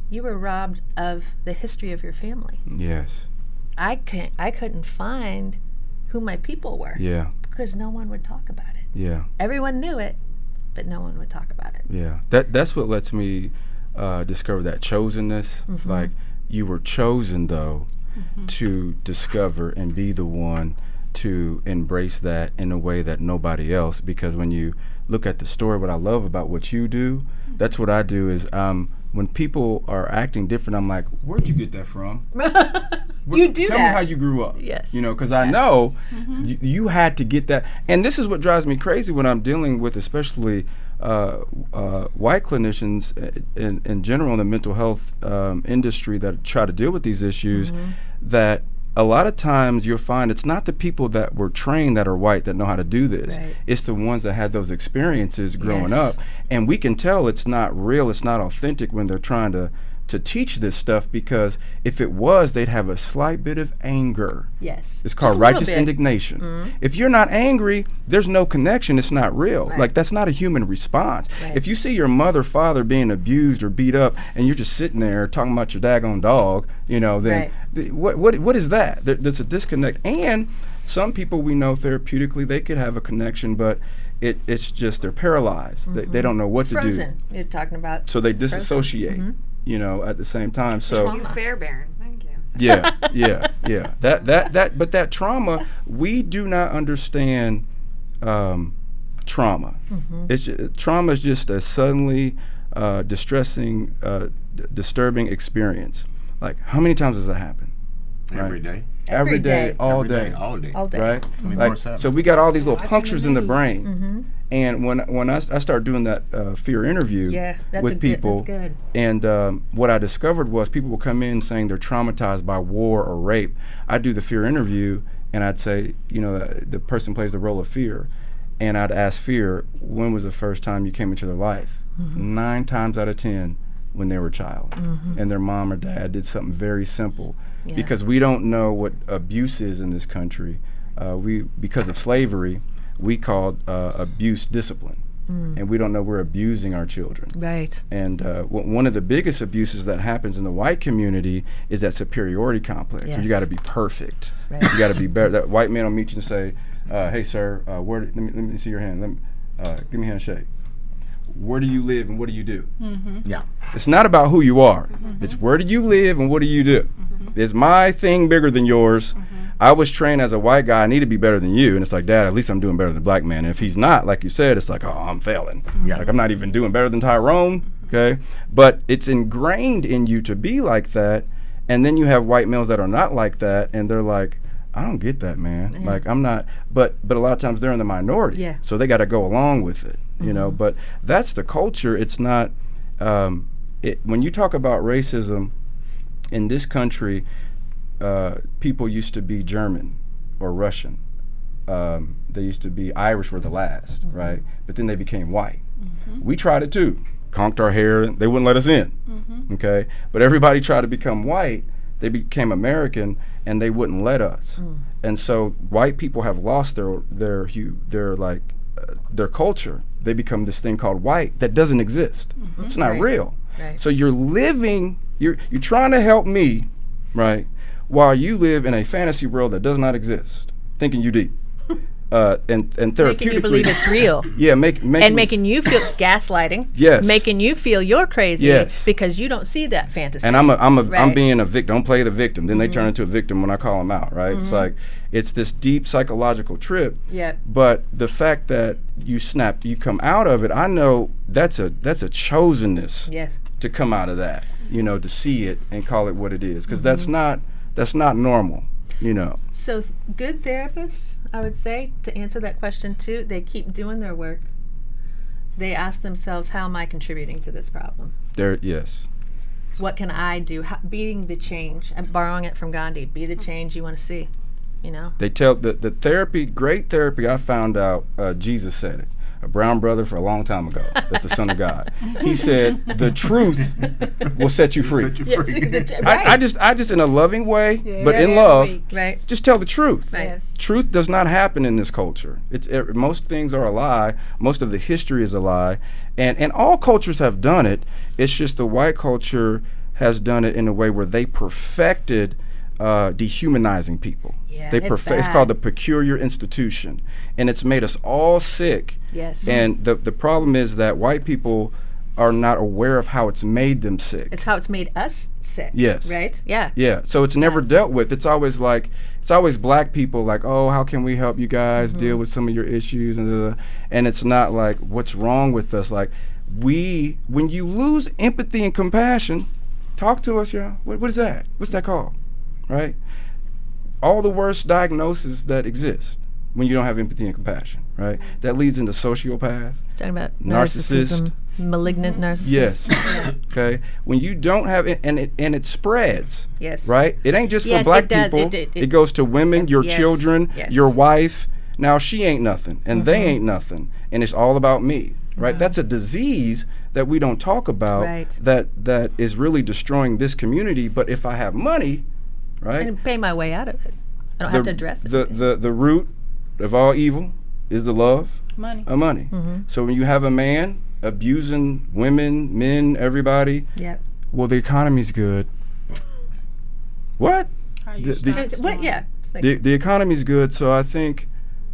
you were robbed of the history of your family. Yes. I couldn't find who my people were. Yeah. Because no one would talk about it. Yeah. Everyone knew it, but no one would talk about it. Yeah. That's what lets me discover that chosenness. Like, you were chosen, though, to discover and be the one to embrace that in a way that nobody else, because when you look at the story, what I love about what you do, that's what I do is when people are acting different, I'm like, where'd you get that from? You do Tell that. me how you grew up. Yes. You know, because I know you had to get that. And this is what drives me crazy when I'm dealing with especially white clinicians in general in the mental health industry that try to deal with these issues, that a lot of times you'll find it's not the people that were trained that are white that know how to do this. Right. It's the ones that had those experiences growing Yes. up. And we can tell it's not real, it's not authentic when they're trying to teach this stuff, because if it was, they'd have a slight bit of anger. Yes. It's called Just a little righteous bit. indignation. If you're not angry, there's no connection. It's not real. Right. Like, that's not a human response. Right. If you see your mother, father being abused or beat up, and you're just sitting there talking about your daggone dog, you know, then what is that? There's a disconnect. And some people we know therapeutically, they could have a connection, but it's just they're paralyzed. They don't know what to do. Frozen. You're talking about. So they disassociate. You know, at the same time. So Thank you, Fairbairn. Thank you. yeah. But that trauma, we do not understand trauma. Trauma is just a suddenly distressing, disturbing experience. Like, how many times does that happen? Every day. Every day, all day. All day. All day. Right? 24/7. Like, so we got all these little punctures in the brain. And when I started doing that fear interview with people, that's good. and what I discovered was people will come in saying they're traumatized by war or rape. I'd do the fear interview, and I'd say, you know, the person plays the role of fear, and I'd ask fear, when was the first time you came into their life? 9 times out of 10, when they were a child, and their mom or dad did something very simple. Because we don't know what abuse is in this country. Because of slavery, we called abuse discipline, and we don't know we're abusing our children. Right. And one of the biggest abuses that happens in the white community is that superiority complex. So you got to be perfect. Right. You got to be better. That white man will meet you and say, "Hey, sir, let me see your hand. Give me a handshake. Where do you live and what do you do?" Yeah. It's not about who you are. It's where do you live and what do you do? Is my thing bigger than yours? I was trained as a white guy, I need to be better than you. And it's like, Dad, at least I'm doing better than the black man. And if he's not, like you said, it's like, oh, I'm failing. Like, I'm not even doing better than Tyrone, okay? But it's ingrained in you to be like that. And then you have white males that are not like that, and they're like, I don't get that, man. Like, I'm not, but a lot of times they're in the minority. So they got to go along with it, you know? But that's the culture. It's not, when you talk about racism in this country, people used to be German or Russian. They used to be Irish were the last, right? But then they became white. We tried it too. Conked our hair, they wouldn't let us in, okay? But everybody tried to become white. They became American, and they wouldn't let us. And so white people have lost their culture. They become this thing called white that doesn't exist. It's not real. Right. So you're living, you're trying to help me, right? While you live in a fantasy world that does not exist, thinking you deep, and therapeutically, Making you believe it's real. Yeah, making you feel gaslighting. Yes. Making you feel you're crazy. Yes. Because you don't see that fantasy. And I'm Right. being a victim. Don't play the victim. Then they turn into a victim when I call them out, right? It's like, it's this deep psychological trip. Yep. But the fact that you come out of it, I know that's a chosenness. Yes. To come out of that, you know, to see it and call it what it is, because that's not normal, you know. So good therapists, I would say, to answer that question too, they keep doing their work. They ask themselves, how am I contributing to this problem? Yes. What can I do? Being the change. I'm borrowing it from Gandhi. Be the change you want to see, you know? They tell the therapy, great therapy, I found out, Jesus said it. A brown brother for a long time ago. That's the Son of God. He said, the truth will set you free. I just in a loving way, but in love, just tell the truth. Truth does not happen in this culture. Most things are a lie. Most of the history is a lie. And all cultures have done it. It's just the white culture has done it in a way where they perfected dehumanizing people. Yeah, It's called the peculiar institution, and it's made us all sick. Yes. And the problem is that white people are not aware of how it's made them sick. It's how it's made us sick. Yes. Right? Yeah. Yeah. So it's never dealt with. It's always black people like, oh, how can we help you guys deal with some of your issues? And it's not like, what's wrong with us? Like, when you lose empathy and compassion, talk to us, y'all. What is that? What's that called? Right? All the worst diagnoses that exist when you don't have empathy and compassion, right? That leads into sociopath. He's talking about narcissist, narcissism, malignant narcissism. Yes. Okay. When you don't have it, and it spreads. Yes. Right. It ain't just for black people. It goes to women, your children, your wife. Now she ain't nothing, and they ain't nothing, and it's all about me. Right. That's a disease that we don't talk about. Right. That is really destroying this community. But if I have money, right, and pay my way out of it, I don't have to address it. The root of all evil is the love of money. So when you have a man abusing women, men, everybody, well, the economy's good. What? What? Yeah. The economy's good, so I think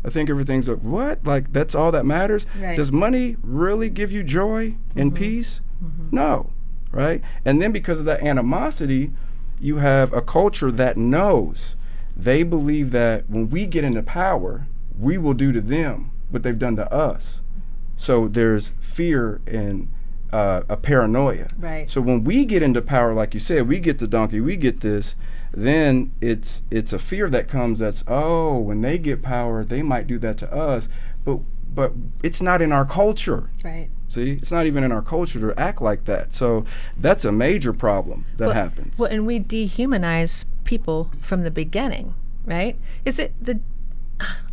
everything's what? Like, that's all that matters? Right. Does money really give you joy and peace? No, right? And then because of that animosity, you have a culture that knows. They believe that when we get into power, we will do to them what they've done to us. So there's fear and a paranoia. Right. So when we get into power, like you said, we get the donkey, we get this, then it's a fear that comes that's, oh, when they get power, they might do that to us. But it's not in our culture. Right. See, it's not even in our culture to act like that. So that's a major problem that happens. Well, and we dehumanize people from the beginning, right? Is it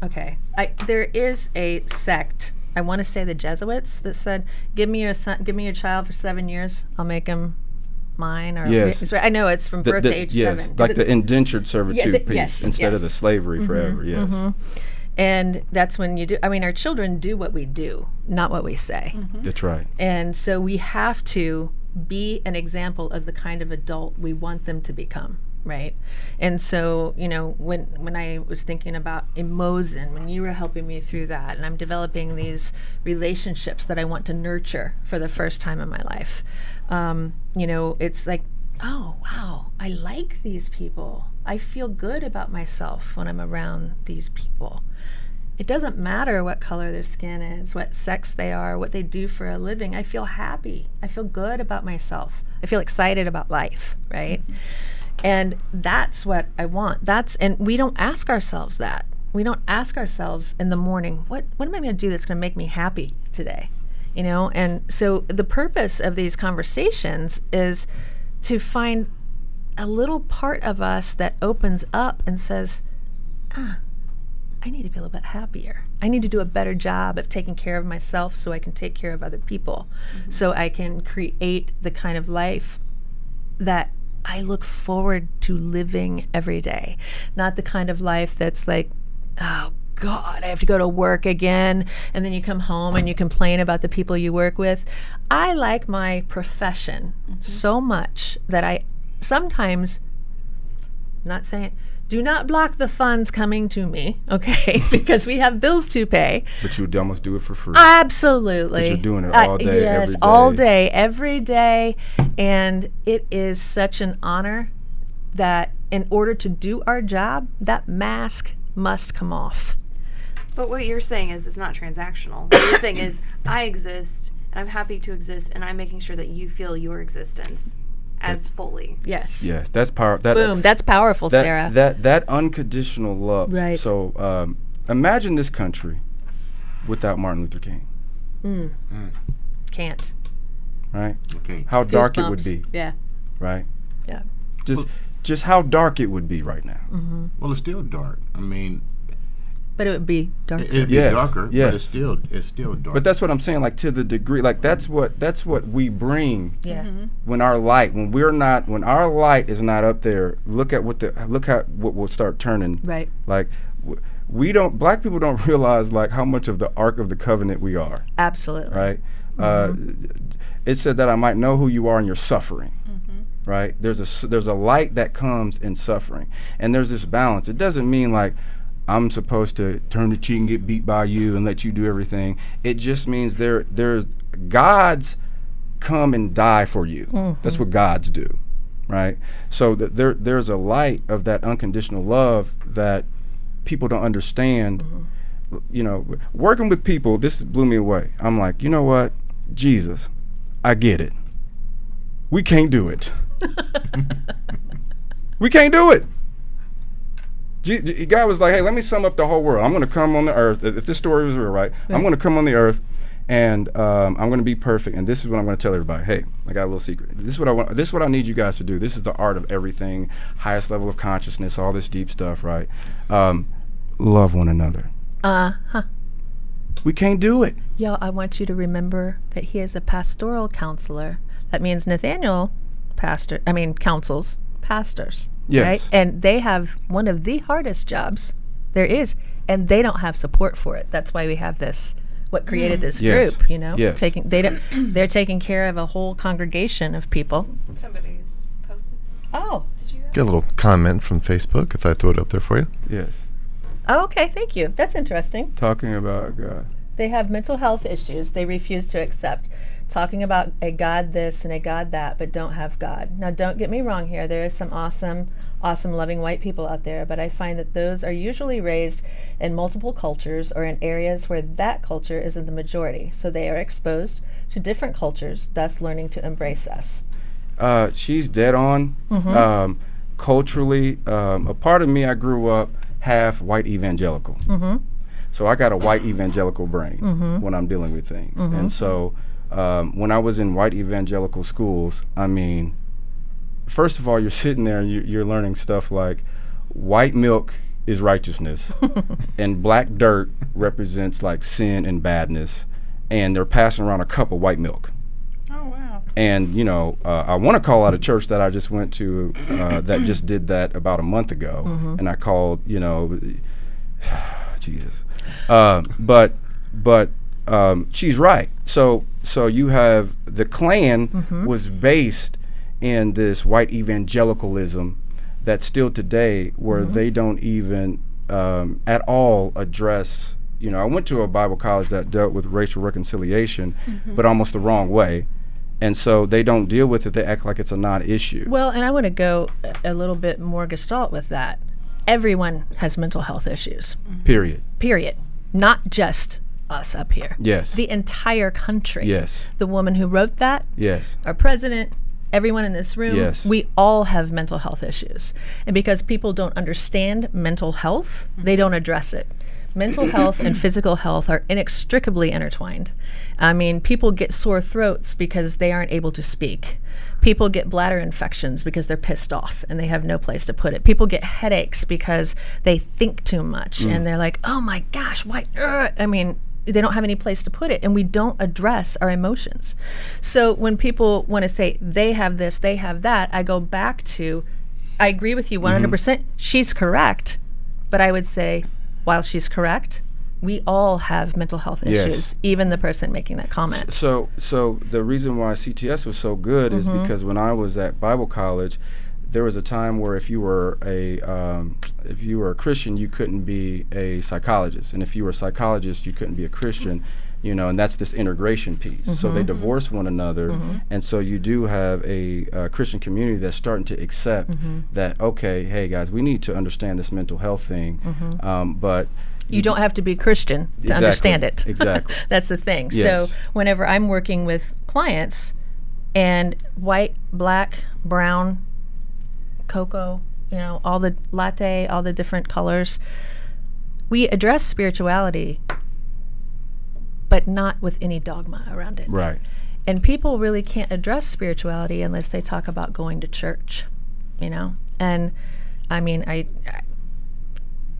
okay? There is a sect. I want to say the Jesuits that said, "Give me your son, give me your child for 7 years. I'll make him mine." Or yes. I know it's from birth to age 7. Like the indentured servitude piece yes, instead of the slavery forever. Yes. And that's when you do. I mean, our children do what we do, not what we say. That's right. And so we have to be an example of the kind of adult we want them to become, right? And so, you know, when I was thinking about EmoZen, when you were helping me through that, and I'm developing these relationships that I want to nurture for the first time in my life, you know, it's like, oh, wow, I like these people. I feel good about myself when I'm around these people. It doesn't matter what color their skin is, what sex they are, what they do for a living. I feel happy. I feel good about myself. I feel excited about life, right? And that's what I want. And we don't ask ourselves that. We don't ask ourselves in the morning, what am I going to do that's going to make me happy today? You know, and so the purpose of these conversations is to find a little part of us that opens up and says, I need to be a little bit happier. I need to do a better job of taking care of myself so I can take care of other people, so I can create the kind of life that I look forward to living every day. Not the kind of life that's like, oh God, I have to go to work again, and then you come home and you complain about the people you work with. I like my profession so much that I sometimes, not saying, do not block the funds coming to me, okay? Because we have bills to pay. But you would almost do it for free. Absolutely. But you're doing it all day, yes, every day. all day, every day. And it is such an honor that in order to do our job, that mask must come off. But what you're saying is it's not transactional. What you're saying is I exist, and I'm happy to exist, and I'm making sure that you feel your existence as fully. Yes. Yes, that's powerful. Boom, that's powerful, Sarah. That unconditional love. Right. So imagine this country without Martin Luther King. Can't. Right? Okay. How dark it would be. Yeah. Right? Yeah. Just how dark it would be right now. Well, it's still dark. I mean, but it would be darker. It'd be darker, but it's still dark. But that's what I'm saying, like, to the degree, like, that's what we bring. Yeah. When our light is not up there, look at what will start turning. Right. Like, black people don't realize, like, how much of the Ark of the Covenant we are. Absolutely. Right? It said that I might know who you are in your suffering. right? There's a light that comes in suffering, and there's this balance. It doesn't mean like I'm supposed to turn the cheek and get beat by you and let you do everything. It just means there's gods come and die for you. Mm-hmm. That's what gods do, right? So there's a light of that unconditional love that people don't understand. Mm-hmm. You know, working with people, this blew me away. I'm like, you know what, Jesus, I get it. We can't do it. We can't do it. God was like, hey, let me sum up the whole world. I'm going to come on the earth. If this story was real, right? I'm going to come on the earth, and I'm going to be perfect. And this is what I'm going to tell everybody. Hey, I got a little secret. This is what I want. This is what I need you guys to do. This is the art of everything, highest level of consciousness, all this deep stuff, right? Love one another. We can't do it. Y'all, I want you to remember that he is a pastoral counselor. That means Nathaniel counsels pastors. Yes. Right? And they have one of the hardest jobs there is, and they don't have support for it. That's why we have this, what created this Yes. group, you know? Yes. They're taking care of a whole congregation of people. Somebody's posted something. Oh. Did you? Get a little comment from Facebook if I throw it up there for you. Yes. Oh, okay, thank you. That's interesting. Talking about God. They have mental health issues they refuse to accept. Talking about a God this and a God that, but don't have God. Now, don't get me wrong here. There is some awesome, loving white people out there, but I find that those are usually raised in multiple cultures or in areas where that culture isn't the majority. So they are exposed to different cultures, thus learning to embrace us. She's dead on. Mm-hmm. Culturally, a part of me, I grew up half white evangelical. Mm-hmm. So I got a white evangelical brain Mm-hmm. when I'm dealing with things. Mm-hmm. And so when I was in white evangelical schools, I mean, first of all, you're sitting there and you're learning stuff like white milk is righteousness and black dirt represents like sin and badness, and they're passing around a cup of white milk. Oh, wow. And, you know, I want to call out a church that I just went to that just did that about a month ago. Mm-hmm. And I called, you know, Jesus. But she's right. So you have the Klan Mm-hmm. was based in this white evangelicalism that still today where Mm-hmm. they don't even at all address. You know, I went to a Bible college that dealt with racial reconciliation, Mm-hmm. but almost the wrong way. And so they don't deal with it. They act like it's a non-issue. Well, and I want to go a little bit more gestalt with that. Everyone has mental health issues. Period. Period. Not just us up here. Yes. The entire country. Yes. The woman who wrote that, Yes. our president, everyone in this room, Yes. we all have mental health issues. And because people don't understand mental health, they don't address it. Mental health and physical health are inextricably intertwined. I mean, people get sore throats because they aren't able to speak. People get bladder infections because they're pissed off and they have no place to put it. People get headaches because they think too much and they're like, oh my gosh, why? I mean, they don't have any place to put it, and we don't address our emotions. So when people want to say they have this, they have that, I go back to, I agree with you 100%. She's correct, but I would say, while she's correct, we all have mental health issues, Yes. even the person making that comment. So the reason why CTS was so good is because when I was at Bible college, there was a time where if you were a Christian, you couldn't be a psychologist, and if you were a psychologist, you couldn't be a Christian. You know, and that's this integration piece. So they divorce one another, and so you do have a Christian community that's starting to accept that. Okay, hey guys, we need to understand this mental health thing, but You don't have to be Christian to Exactly. understand it. Exactly. That's the thing. Yes. So whenever I'm working with clients and white, black, brown, cocoa, you know, all the latte, all the different colors, we address spirituality, but not with any dogma around it. Right. And people really can't address spirituality unless they talk about going to church, you know? And I mean,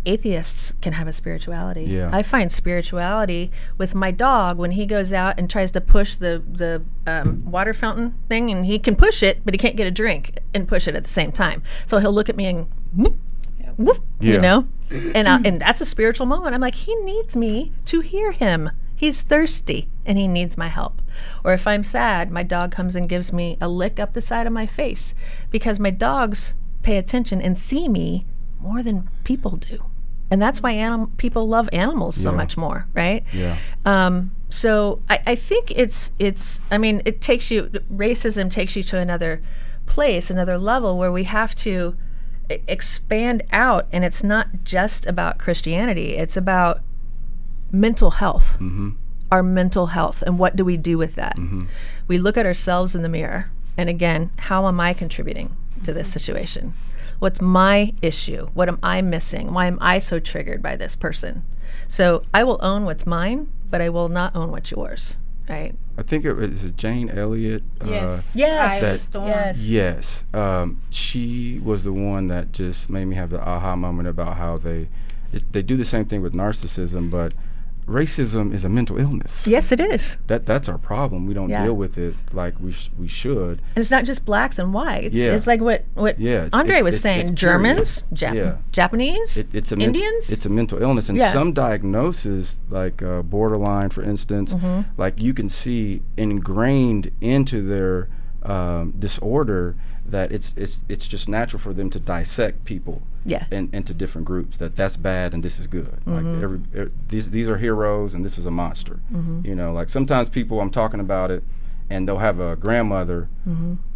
atheists can have a spirituality. Yeah. I find spirituality with my dog when he goes out and tries to push the water fountain thing, and he can push it, but he can't get a drink and push it at the same time. So he'll look at me and whoop, whoop, Yeah. you know? And that's a spiritual moment. I'm like, he needs me to hear him. He's thirsty. and he needs my help. Or if I'm sad, my dog comes and gives me a lick up the side of my face, because my dogs pay attention and see me more than people do. And that's why people love animals so much more, right? Yeah. So I think racism takes you to another place, another level, where we have to expand out, and it's not just about Christianity, it's about mental health. Our mental health, and what do we do with that? We look at ourselves in the mirror, and again, how am I contributing to this situation? What's my issue? What am I missing? Why am I so triggered by this person? So I will own what's mine, but I will not own what's yours, right? I think it was Jane Elliott. Yes. She was the one that just made me have the aha moment about how they do the same thing with narcissism, but racism is a mental illness. Yes, it is. That's our problem. We don't deal with it like we should. And it's not just blacks and whites. It's like what Andre was saying. It's Germans, Japanese, Indians. It's a mental illness, and some diagnoses, like borderline, for instance, like you can see ingrained into their disorder that it's just natural for them to dissect people into different groups, that's bad and this is good. Like these are heroes and this is a monster. You know, like sometimes people, I'm talking about it, and they'll have a grandmother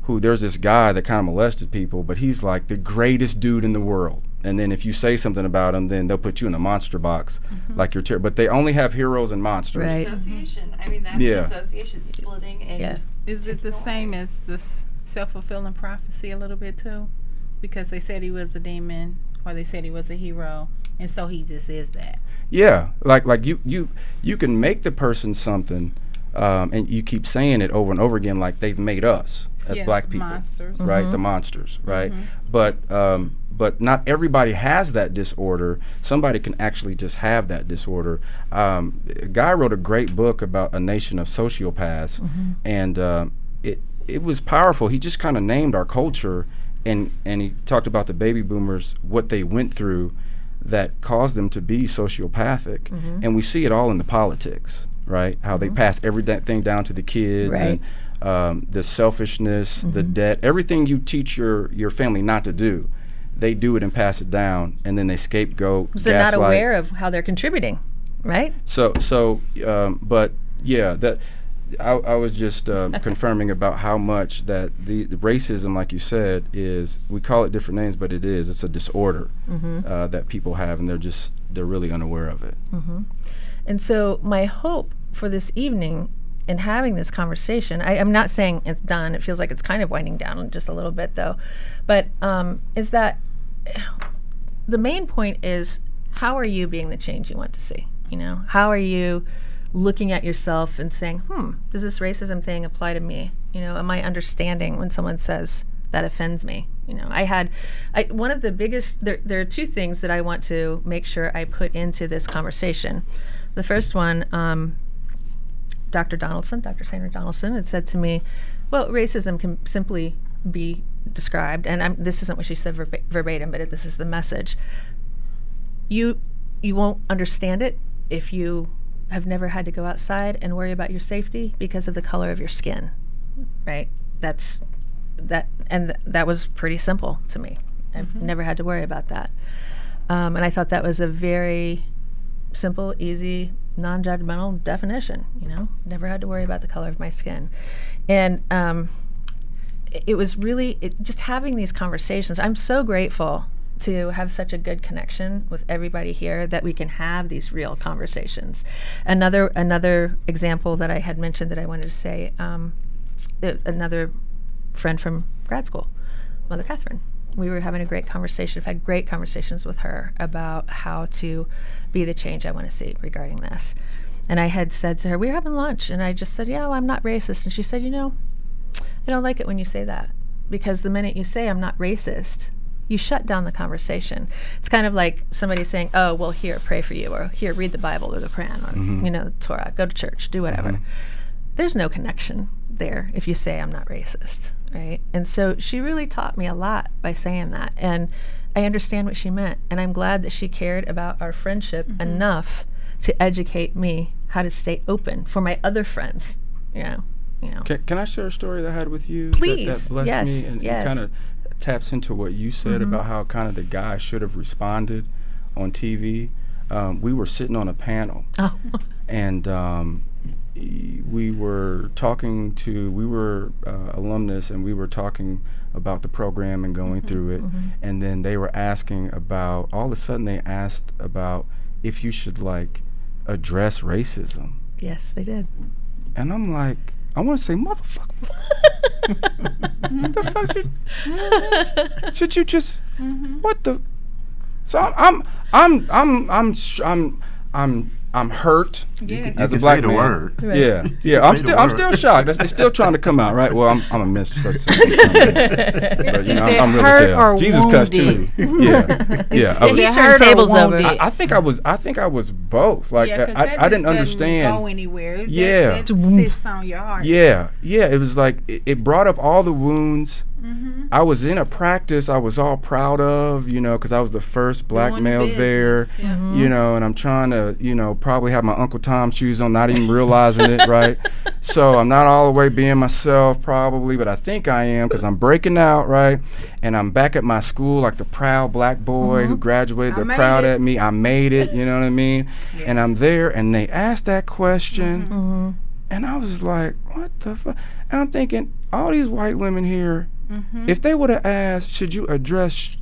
who, there's this guy that kind of molested people, but he's like the greatest dude in the world. And then if you say something about him, then they'll put you in a monster box, like you're but they only have heroes and monsters. Right. Dissociation. I mean, that's dissociation, splitting. And Is it the same as this self-fulfilling prophecy a little bit too? Because they said he was a demon, or they said he was a hero, and so he just is that. Yeah, like you can make the person something, and you keep saying it over and over again, like they've made us as black people, monsters. right? The monsters, right? But not everybody has that disorder. Somebody can actually just have that disorder. A guy wrote a great book about a nation of sociopaths, and it was powerful. He just kind of named our culture, and he talked about the baby boomers, what they went through that caused them to be sociopathic. And we see it all in the politics, right? How they pass everything down to the kids, and the selfishness, the debt, everything you teach your family not to do, they do it and pass it down, and then they scapegoat. Because they're not aware of how they're contributing, right? But yeah, that I was just confirming about how much that the racism, like you said, is, we call it different names, but it's a disorder that people have, and they're really unaware of it. And so my hope for this evening in having this conversation, I'm not saying it's done. It feels like it's kind of winding down just a little bit, though. But is that the main point is, how are you being the change you want to see? You know, how are you looking at yourself and saying, does this racism thing apply to me? You know, am I understanding when someone says that offends me? You know, one of the biggest, there are two things that I want to make sure I put into this conversation. The first one, Dr. Sandra Donaldson had said to me, well, racism can simply be described, and this isn't what she said verbatim, but this is the message. You won't understand it if you have never had to go outside and worry about your safety because of the color of your skin, right? And that was pretty simple to me. I've never had to worry about that. And I thought that was a very simple, easy, non-judgmental definition. You know, never had to worry about the color of my skin. And it was really just having these conversations. I'm so grateful to have such a good connection with everybody here that we can have these real conversations. Another example that I had mentioned that I wanted to say, another friend from grad school, Mother Catherine. We were having a great conversation. I've had great conversations with her about how to be the change I want to see regarding this. And I had said to her, we were having lunch, and I just said, yeah, well, I'm not racist. And she said, you know, I don't like it when you say that, because the minute you say I'm not racist, you shut down the conversation. It's kind of like somebody saying, oh, well, here, pray for you, or here, read the Bible or the Quran, or, you know, the Torah, go to church, do whatever. There's no connection there if you say I'm not racist, right? And so she really taught me a lot by saying that. And I understand what she meant. And I'm glad that she cared about our friendship enough to educate me how to stay open for my other friends, you know. Can I share a story that I had with you? Please. That blessed Yes. me and Yes. kind of taps into what you said about how kind of the guy should have responded on TV. We were sitting on a panel, and we were talking to, alumnus, and we were talking about the program and going through it, and then they were asking about, all of a sudden they asked about if you should like address racism. Yes, they did. And I'm like, I want to say, motherfucker. The fuck should you just what the? So I'm hurt. Yes. As You a can black say the man. word. Yeah. I'm still shocked. It's still trying to come out, right? Well, I'm a minister, but I'm real as hell. Jesus cussed too. Yeah. He turned tables over. I think I was both. Like I didn't understand. Go anywhere. Yeah. That sits on your heart. Yeah. It was like it brought up all the wounds. I was in a practice I was all proud of, because I was the first black male there, and I'm trying to, probably have my Uncle Tom shoes on, not even realizing it, right? So I'm not all the way being myself probably, but I think I am, because I'm breaking out, right? And I'm back at my school like the proud black boy who graduated. They're proud at me. I made it, you know what I mean? Yeah. And I'm there, and they asked that question, and I was like, what the fuck? And I'm thinking, all these white women here, if they would have asked, should you address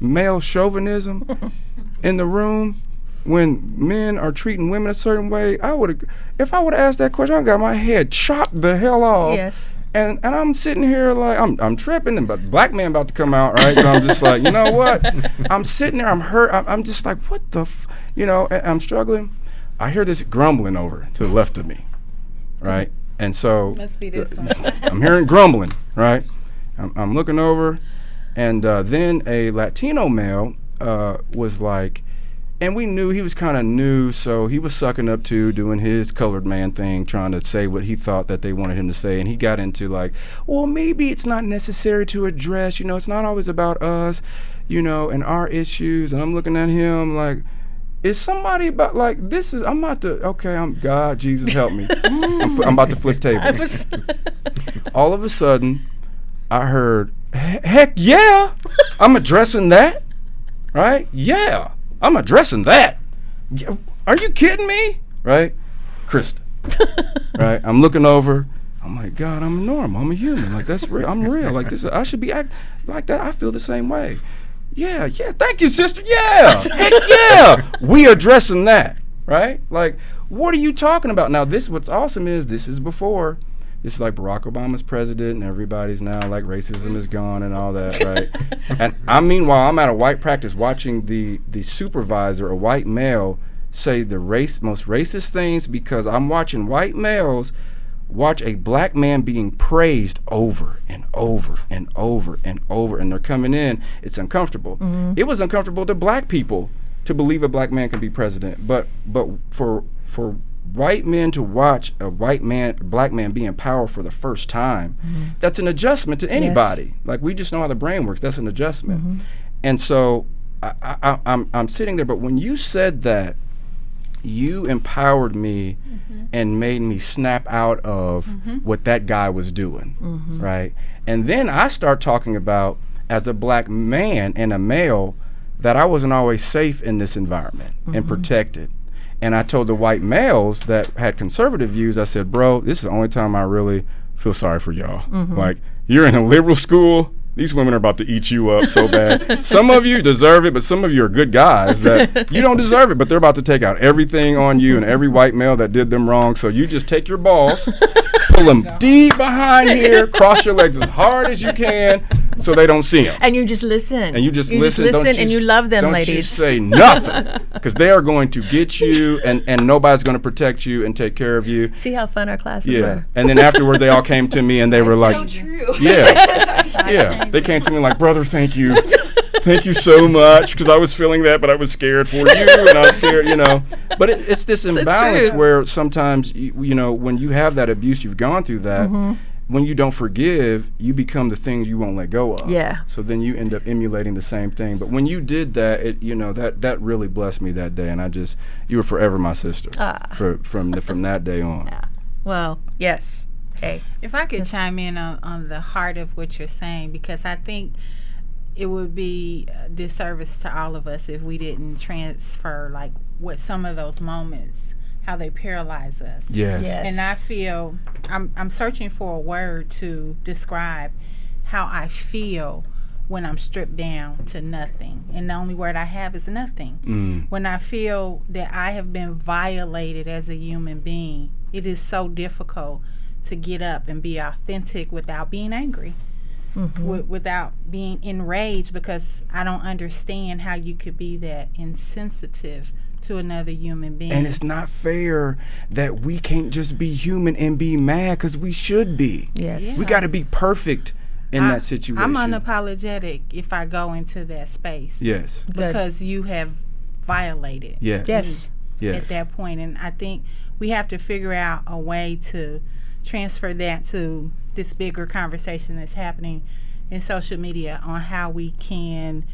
male chauvinism in the room when men are treating women a certain way, if I would have asked that question, I got my head chopped the hell off. Yes. And I'm sitting here like I'm tripping, and but black man about to come out, right? So I'm just like, you know what? I'm sitting there, I'm hurt. I'm just like, what the, and I'm struggling. I hear this grumbling over to the left of me, right? And so must be this one. I'm hearing grumbling, right? I'm looking over, and then a Latino male was like, and we knew he was kind of new, so he was sucking up to doing his colored man thing, trying to say what he thought that they wanted him to say, and he got into like, well, maybe it's not necessary to address, it's not always about us, and our issues, and I'm looking at him like, is somebody about like this is I'm God, Jesus help me. I'm about to flip tables. All of a sudden I heard, heck yeah, I'm addressing that, right? Yeah, I'm addressing that. Are you kidding me? Right? Krista. Right? I'm looking over. I'm like, God, I'm normal. I'm a human. Like, that's real. I'm real. Like, this. I should be act like that. I feel the same way. Yeah. Thank you, sister. Yeah. Heck yeah. We addressing that. Right? Like, what are you talking about? Now, what's awesome is this is before. This is like Barack Obama's president, and everybody's now like racism is gone and all that, right? And meanwhile, I'm at a white practice watching the supervisor, a white male, say the most racist things because I'm watching white males watch a black man being praised over and over and over and over, and they're coming in. It's uncomfortable. It was uncomfortable to black people to believe a black man can be president, but for white men to watch a black man be in power for the first time, that's an adjustment to anybody. Yes. Like, we just know how the brain works. That's an adjustment. And so I'm sitting there, but when you said that, you empowered me and made me snap out of what that guy was doing, right? And then I start talking about, as a black man and a male, that I wasn't always safe in this environment and protected. And I told the white males that had conservative views, I said, bro, this is the only time I really feel sorry for y'all. Like, you're in a liberal school, these women are about to eat you up so bad. Some of you deserve it, but some of you are good guys that you don't deserve it, but they're about to take out everything on you and every white male that did them wrong. So you just take your balls, pull them deep behind here, cross your legs as hard as you can so they don't see them. And you just listen. And you just listen. And you love them, ladies. Don't you say nothing, because they are going to get you, and nobody's going to protect you and take care of you. See how fun our classes were. And then afterward, they all came to me and they were like, so true. Yeah. They came to me like, brother, thank you. Thank you so much, because I was feeling that, but I was scared for you, and I was scared, But it's this imbalance where sometimes, when you have that abuse, you've gone through that, when you don't forgive, you become the thing you won't let go of. Yeah. So then you end up emulating the same thing. But when you did that, that really blessed me that day, and you were forever my sister from that day on. Yeah. Well, yes. Hey. If I could chime in on the heart of what you're saying, because I think it would be a disservice to all of us if we didn't transfer like what some of those moments, how they paralyze us. Yes. And I feel I'm searching for a word to describe how I feel when I'm stripped down to nothing, and the only word I have is nothing. When I feel that I have been violated as a human being, it is so difficult to get up and be authentic without being angry, without being enraged, because I don't understand how you could be that insensitive to another human being. And it's not fair that we can't just be human and be mad, because we should be. Yes. We got to be perfect in that situation. I'm unapologetic if I go into that space. Yes. Because you have violated yes. me Yes. at that point. And I think we have to figure out a way to transfer that to this bigger conversation that's happening in social media on how we can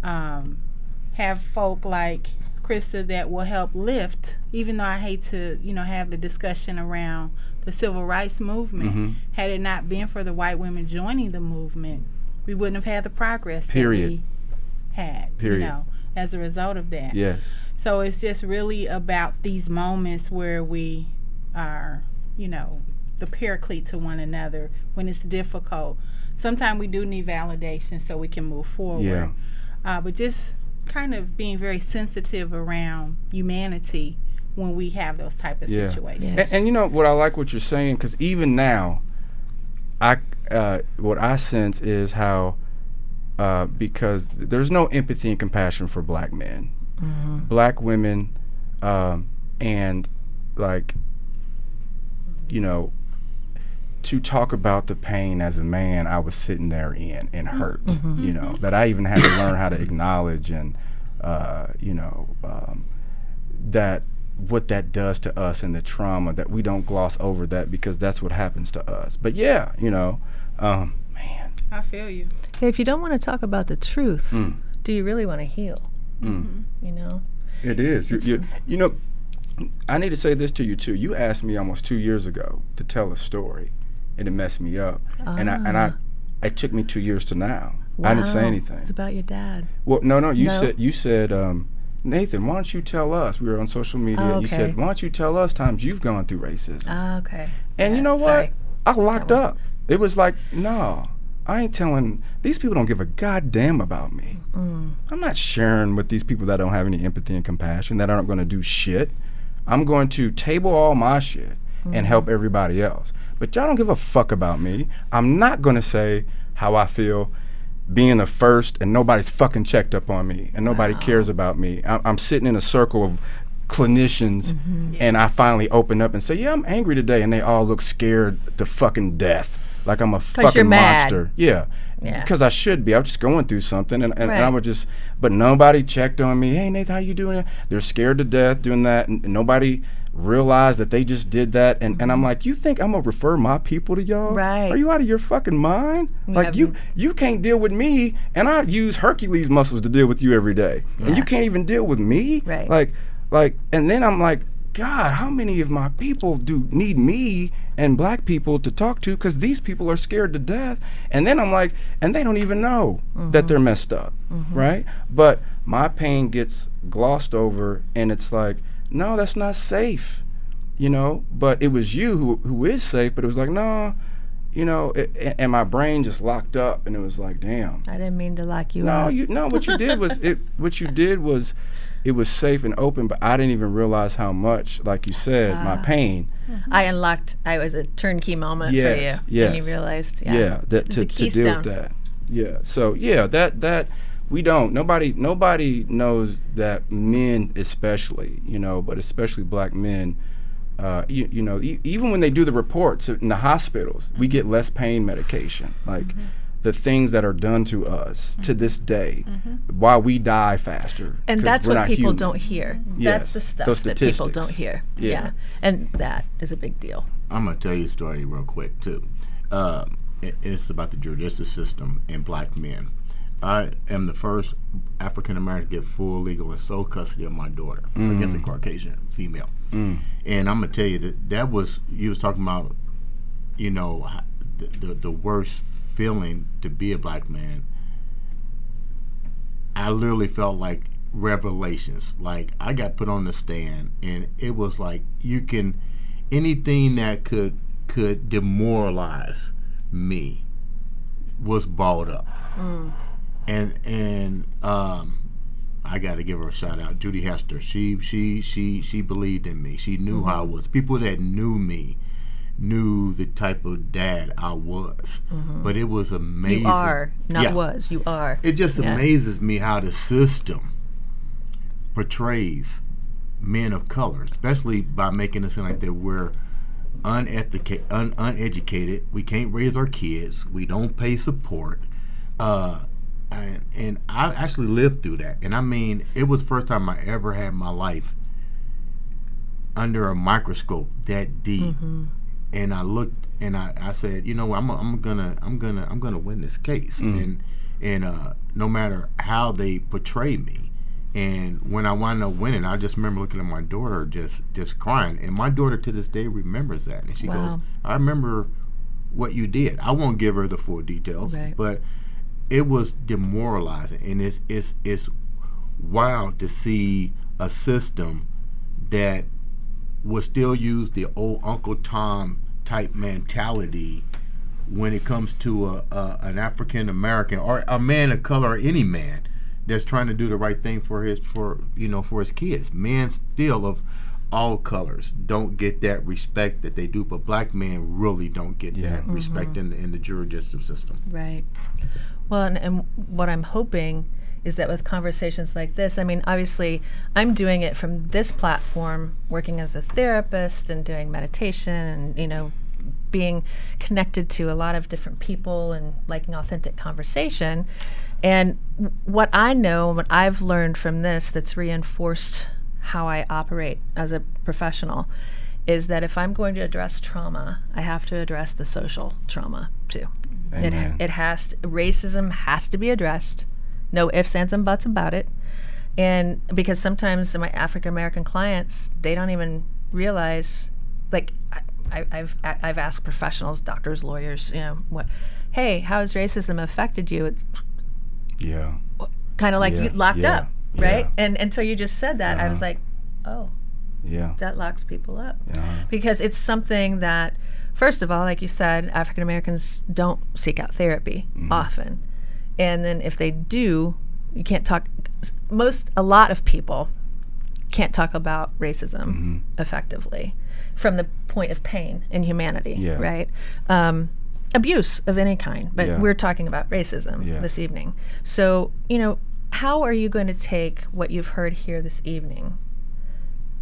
have folk like Krista that will help lift, even though I hate to, have the discussion around the civil rights movement. Had it not been for the white women joining the movement, we wouldn't have had the progress that we had, as a result of that. Yes. So it's just really about these moments where we are, the paraclete to one another when it's difficult. Sometimes we do need validation so we can move forward. Yeah. But just kind of being very sensitive around humanity when we have those type of situations. Yes. And what I like what you're saying, because even now, what I sense is how because there's no empathy and compassion for black men, black women, and like to talk about the pain as a man I was sitting there in and hurt, that I even had to learn how to acknowledge, and that what that does to us and the trauma, that we don't gloss over that, because that's what happens to us. But man. I feel you. If you don't want to talk about the truth, do you really want to heal? It is. I need to say this to you too. You asked me almost 2 years ago to tell a story, and it messed me up. And it took me 2 years to now. Wow. I didn't say anything. It's about your dad. Well, no. You said, Nathan, why don't you tell us? We were on social media. Oh, okay. You said, why don't you tell us times you've gone through racism? Okay. And you know what? Sorry. I locked up. It was like, no, I ain't telling. These people don't give a goddamn about me. I'm not sharing with these people that don't have any empathy and compassion, that aren't going to do shit. I'm going to table all my shit and help everybody else. But y'all don't give a fuck about me. I'm not going to say how I feel being the first and nobody's fucking checked up on me and nobody cares about me. I'm sitting in a circle of clinicians and I finally open up and say, yeah, I'm angry today. And they all look scared to fucking death. Like I'm a fucking monster. Yeah. Because I should be. I'm just going through something, and I would just, but nobody checked on me. Hey, Nathan, how you doing? They're scared to death doing that, and nobody realized that they just did that. And I'm like, you think I'm gonna refer my people to y'all? Right. Are you out of your fucking mind? Like you can't deal with me, and I use Hercules muscles to deal with you every day, and you can't even deal with me. Right. Like, and then I'm like, God, how many of my people do need me and black people to talk to, because these people are scared to death? And then I'm like, and they don't even know that they're messed up, right? But my pain gets glossed over, and it's like, no, that's not safe, but it was you who is safe, but it was like, no, and my brain just locked up, and it was like, damn. I didn't mean to lock you up. No, what you did was, it was safe and open, but I didn't even realize how much, like you said, my pain. I was a turnkey moment for you. Yes. And you realized, that to deal with that. Yeah. So that we don't. Nobody knows that, men especially, but especially black men. Even when they do the reports in the hospitals, we get less pain medication. Like the things that are done to us to this day, why we die faster. And that's what people human. don't hear. Yes, that's the stuff that people don't hear. Yeah. And that is a big deal. I'm going to tell you a story real quick, too. it's about the judicial system and black men. I am the first African American to get full legal and sole custody of my daughter against a Caucasian female. And I'm gonna tell you that was, you was talking about, you know, the worst feeling to be a black man. I literally felt like revelations. Like, I got put on the stand, and it was like, anything that could demoralize me was balled up. And I got to give her a shout out, Judy Hester. She believed in me. She knew how I was. People that knew me knew the type of dad I was. But it was amazing. You are, not was. You are. It just amazes me how the system portrays men of color, especially by making it seem like that we're uneducated. We can't raise our kids. We don't pay support. And I actually lived through that. And I mean, it was the first time I ever had my life under a microscope that deep. And I looked and I said, you know, I'm gonna win this case. And no matter how they portray me. And when I wound up winning, I just remember looking at my daughter just crying. And my daughter to this day remembers that. And she goes, I remember what you did. I won't give her the full details, but it was demoralizing. And it's wild to see a system that will still use the old Uncle Tom type mentality when it comes to an African American or a man of color or any man that's trying to do the right thing for his kids. Men still of all colors don't get that respect that they do, but black men really don't get that respect in the judicial system. Right. Well, and what I'm hoping is that with conversations like this, I mean, obviously, I'm doing it from this platform, working as a therapist and doing meditation and, you know, being connected to a lot of different people and liking authentic conversation. And what I know, what I've learned from this that's reinforced how I operate as a professional is that if I'm going to address trauma, I have to address the social trauma too. Racism has to be addressed. No ifs, ands, and buts about it. And because sometimes my African American clients, they don't even realize, like, I've asked professionals, doctors, lawyers, you know, hey, how has racism affected you? Yeah. Kind of like you locked up, right? And until you just said that, I was like, oh, that locks people up. Because it's something that, first of all, like you said, African Americans don't seek out therapy often. And then if they do, you can't talk, a lot of people can't talk about racism effectively from the point of pain and humanity, right? Abuse of any kind, but we're talking about racism this evening. So, you know, how are you going to take what you've heard here this evening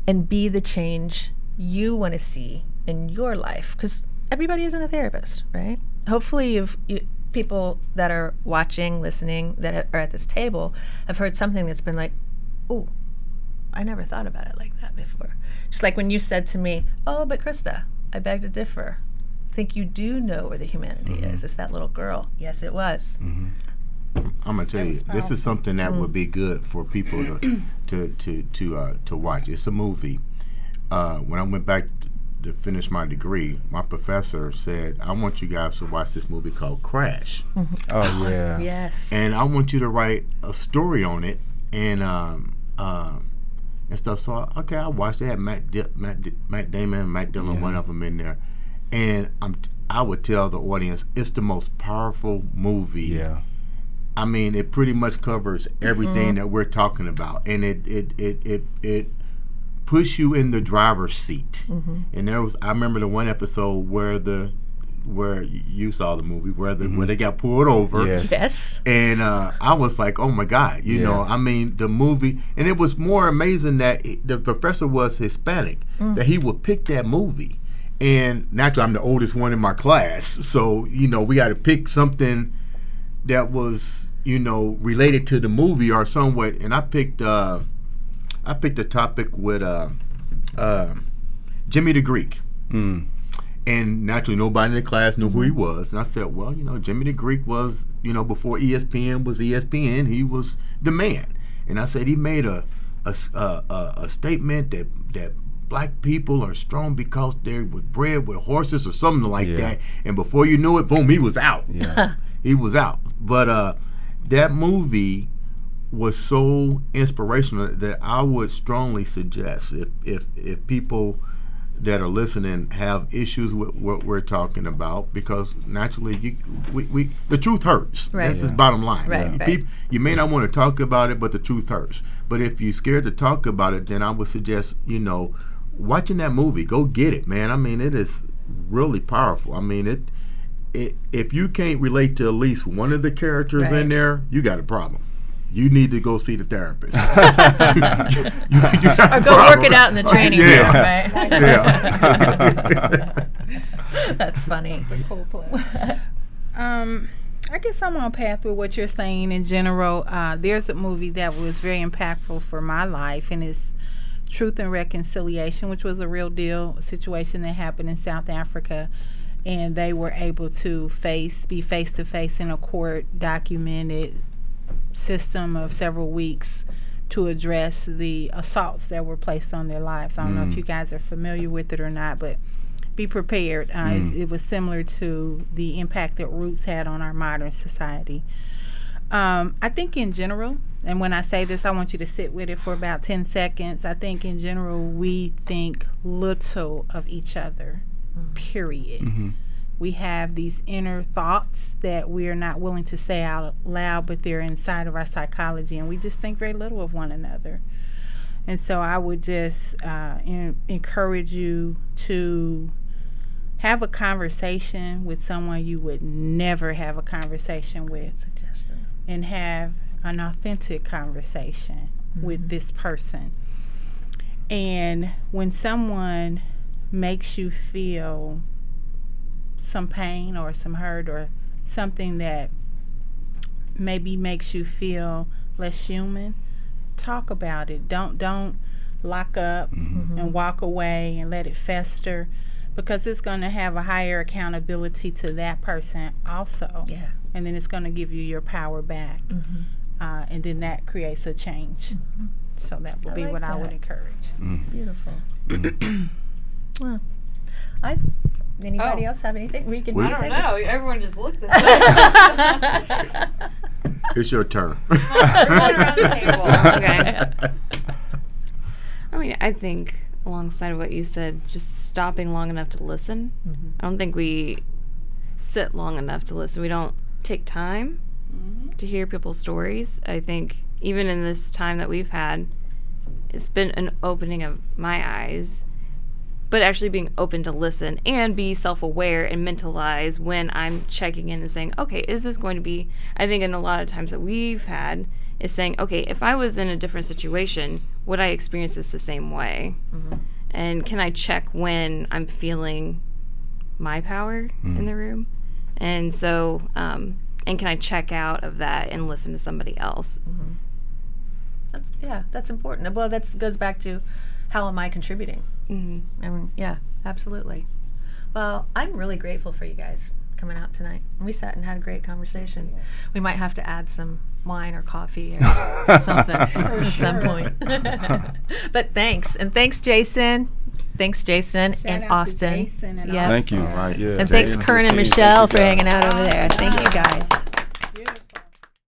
and be the change you want to see in your life? Because everybody isn't a therapist, right? Hopefully people that are watching, listening, that are at this table have heard something that's been like, oh, I never thought about it like that before. Just like when you said to me, oh, but Krista, I beg to differ. I think you do know where the humanity is. It's that little girl. Yes, it was. I'm gonna tell you, this is something that would be good for people to watch. It's a movie. When I went back to finish my degree, my professor said, I want you guys to watch this movie called Crash. Oh, yeah. Yes. And I want you to write a story on it and stuff. So, I watched it. It had Matt Damon and Matt Dillon, one of them in there. And I would tell the audience, it's the most powerful movie. Yeah. I mean, it pretty much covers everything that we're talking about. And it puts you in the driver's seat. And I remember the one episode where you saw the movie where they got pulled over. Yes. And I was like, oh my God, you know, I mean, the movie, and it was more amazing that the professor was Hispanic, that he would pick that movie. And naturally, I'm the oldest one in my class, so, you know, we got to pick something that was, you know, related to the movie or somewhat. And I picked a topic with Jimmy the Greek. And And naturally, nobody in the class knew who he was. And I said, well, Jimmy the Greek was, before ESPN was ESPN, he was the man. And I said he made a statement that black people are strong because they were bred with horses or something like that. And before you knew it, boom, he was out. Yeah. He was out. But that movie was so inspirational that I would strongly suggest if people that are listening have issues with what we're talking about, because naturally we the truth hurts. Right. That's the bottom line. Right. You may not want to talk about it, but the truth hurts. But if you're scared to talk about it, then I would suggest watching that movie. Go get it, man. I mean, it is really powerful. I mean, if you can't relate to at least one of the characters in there, you got a problem. You need to go see the therapist. you or go work it out in the training room, right? Yeah. That's funny. That's a cool play. I guess I'm on path with what you're saying in general. There's a movie that was very impactful for my life, and it's Truth and Reconciliation, which was a real deal situation that happened in South Africa. And they were able to be face to face in a court documented system of several weeks to address the assaults that were placed on their lives. I don't know if you guys are familiar with it or not, but be prepared. It was similar to the impact that Roots had on our modern society. I think in general, and when I say this, I want you to sit with it for about 10 seconds. I think in general, we think little of each other, period. Mm-hmm. We have these inner thoughts that we are not willing to say out loud, but they're inside of our psychology, and we just think very little of one another. And so I would just encourage you to have a conversation with someone you would never have a conversation with. Suggestion. And have an authentic conversation with this person. And when someone makes you feel some pain or some hurt or something that maybe makes you feel less human, talk about it. Don't lock up and walk away and let it fester, because it's going to have a higher accountability to that person also. Yeah. And then it's going to give you your power back. And then that creates a change. So that would be what I would encourage. It's beautiful. Well, anybody else have anything? We can. I don't know. Everyone just looked this way. It's your turn. Everyone around the table. Okay. I mean, I think alongside of what you said, just stopping long enough to listen. I don't think we sit long enough to listen. We don't take time to hear people's stories. I think even in this time that we've had, it's been an opening of my eyes, but actually being open to listen and be self-aware and mentalize when I'm checking in and saying, okay, is this going to be, I think in a lot of times that we've had is saying, okay, if I was in a different situation, would I experience this the same way? And can I check when I'm feeling my power in the room? And so, and can I check out of that and listen to somebody else? That's important. Well, that goes back to how am I contributing? I mean, yeah, absolutely. Well, I'm really grateful for you guys coming out tonight. We sat and had a great conversation. We might have to add some wine or coffee or something at some point. But thanks. And thanks, Jason. Thanks, Jason and Austin. Jason and Thank you. Right. And thanks, Kern and Michelle, for hanging out over there. Thank you, guys.